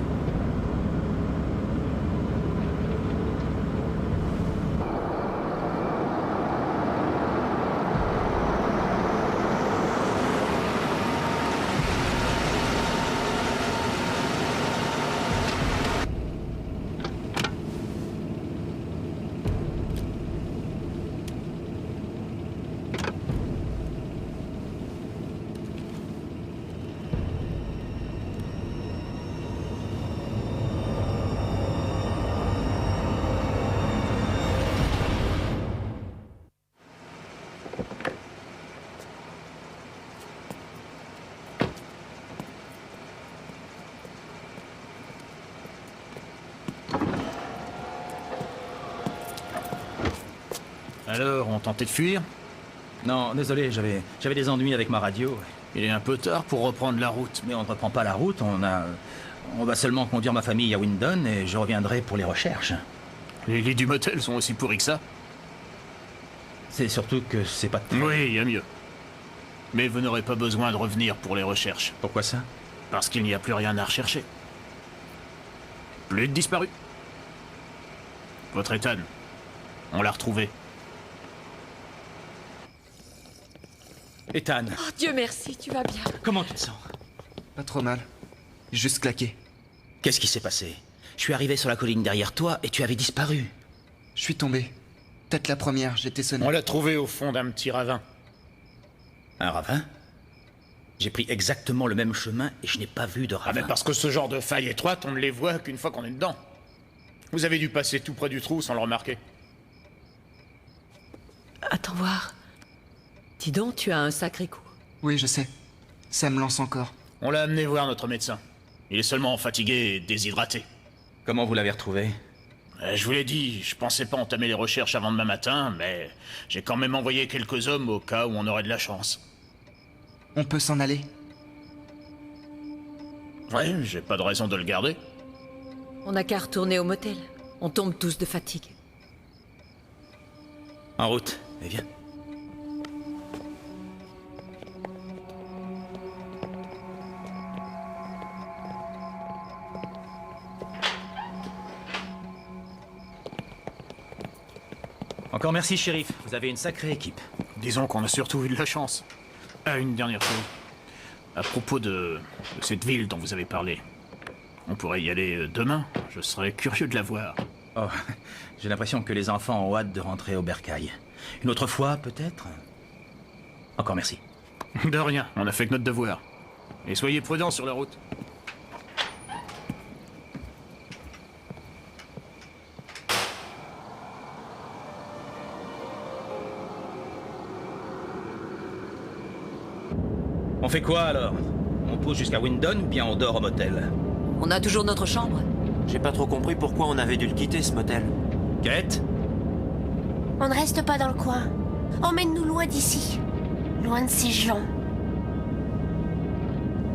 Alors, on tentait de fuir? Non, désolé, j'avais des ennuis avec ma radio. Il est un peu tard pour reprendre la route. Mais on ne reprend pas la route, on va seulement conduire ma famille à Windon et je reviendrai pour les recherches. Les lits du motel sont aussi pourris que ça? C'est surtout que c'est pas... Oui, il y a mieux. Mais vous n'aurez pas besoin de revenir pour les recherches. Pourquoi ça? Parce qu'il n'y a plus rien à rechercher. Plus de disparus. Votre Ethan, on l'a retrouvé. Ethan, Oh, Dieu merci, tu vas bien. comment tu te sens? Pas trop mal. Juste claqué. Qu'est-ce qui s'est passé? Je suis arrivé sur la colline derrière toi et tu avais disparu. Je suis tombé. Peut-être la première, j'étais sonné. On l'a trouvé au fond d'un petit ravin. Un ravin? J'ai pris exactement le même chemin et je n'ai pas vu de Ah ravin. mais parce que ce genre de faille étroite, on ne les voit qu'une fois qu'on est dedans. Vous avez dû passer tout près du trou sans le remarquer. Attends voir. Dis donc, tu as un sacré coup. Oui, je sais. Ça me lance encore. On l'a amené voir notre médecin. Il est seulement fatigué et déshydraté. Comment vous l'avez retrouvé? Je vous l'ai dit, je pensais pas entamer les recherches avant demain matin, mais j'ai quand même envoyé quelques hommes au cas où on aurait de la chance. On peut s'en aller? Ouais, j'ai pas de raison de le garder. On n'a qu'à retourner au motel. On tombe tous de fatigue. En route, et viens. Encore merci, shérif. Vous avez une sacrée équipe. Disons qu'on a surtout eu de la chance. Ah, une dernière chose. À propos de cette ville dont vous avez parlé. On pourrait y aller demain. Je serais curieux de la voir. Oh, j'ai l'impression que les enfants ont hâte de rentrer au bercail. Une autre fois, peut-être? Encore merci. De rien, on a fait que notre devoir. Et soyez prudents sur la route. On fait quoi alors? On pousse jusqu'à Windon ou bien on dort au motel? On a toujours notre chambre. J'ai pas trop compris pourquoi on avait dû le quitter, ce motel. Kate? On ne reste pas dans le coin. Emmène-nous loin d'ici. Loin de ces gens.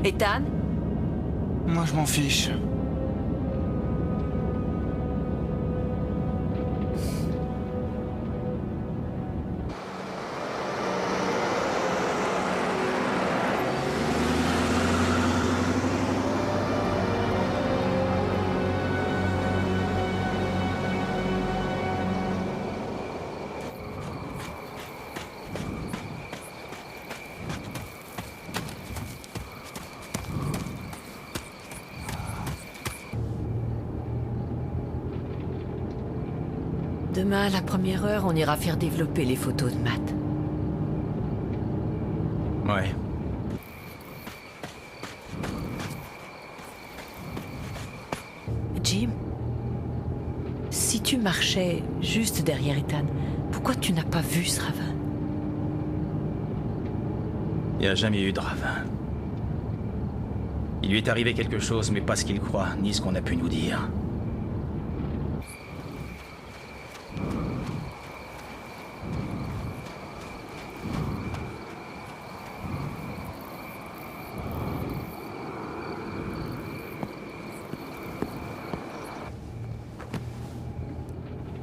Ethan? Moi, je m'en fiche. Demain, à la première heure, on ira faire développer les photos de Matt. Ouais. Jim, si tu marchais juste derrière Ethan, pourquoi tu n'as pas vu ce ravin? Il n'y a jamais eu de ravin. Il lui est arrivé quelque chose, mais pas ce qu'il croit, ni ce qu'on a pu nous dire.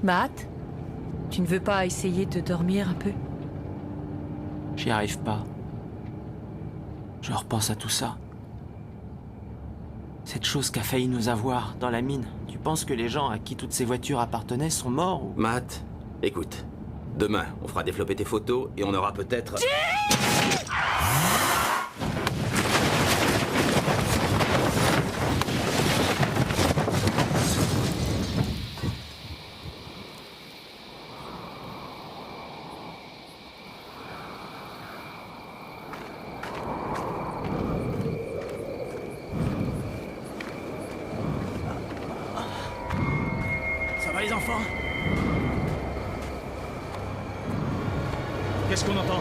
Matt, tu ne veux pas essayer de dormir un peu? J'y arrive pas. Je repense à tout ça. Cette chose qu'a failli nous avoir dans la mine. Tu penses que les gens à qui toutes ces voitures appartenaient sont morts ou... Matt, écoute. Demain, on fera développer tes photos et on aura peut-être... Ça va les enfants? Qu'est-ce qu'on entend?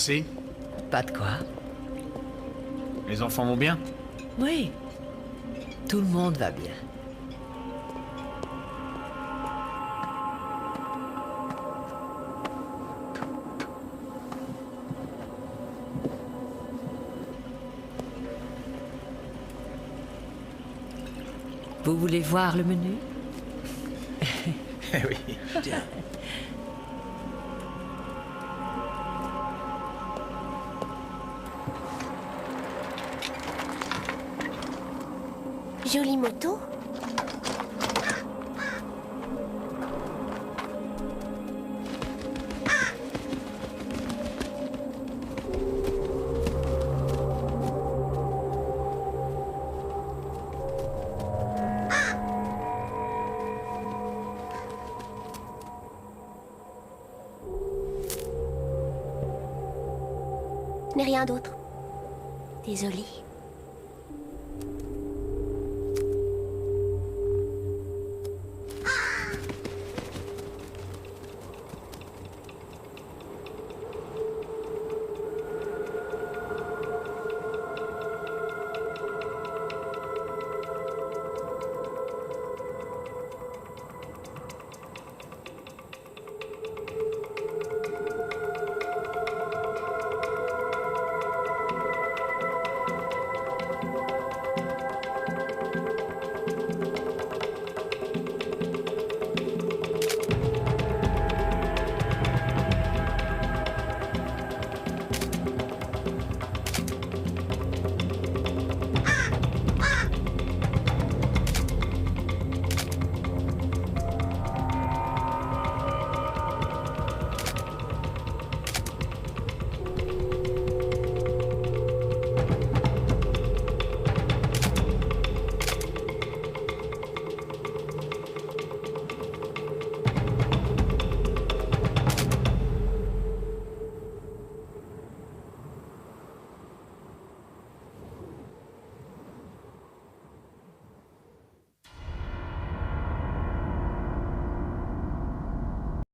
Merci. Pas de quoi. Les enfants vont bien? Oui. Tout le monde va bien. Vous voulez voir le menu? Eh oui. Tiens. Jolie moto. N'est rien d'autre. Désolée.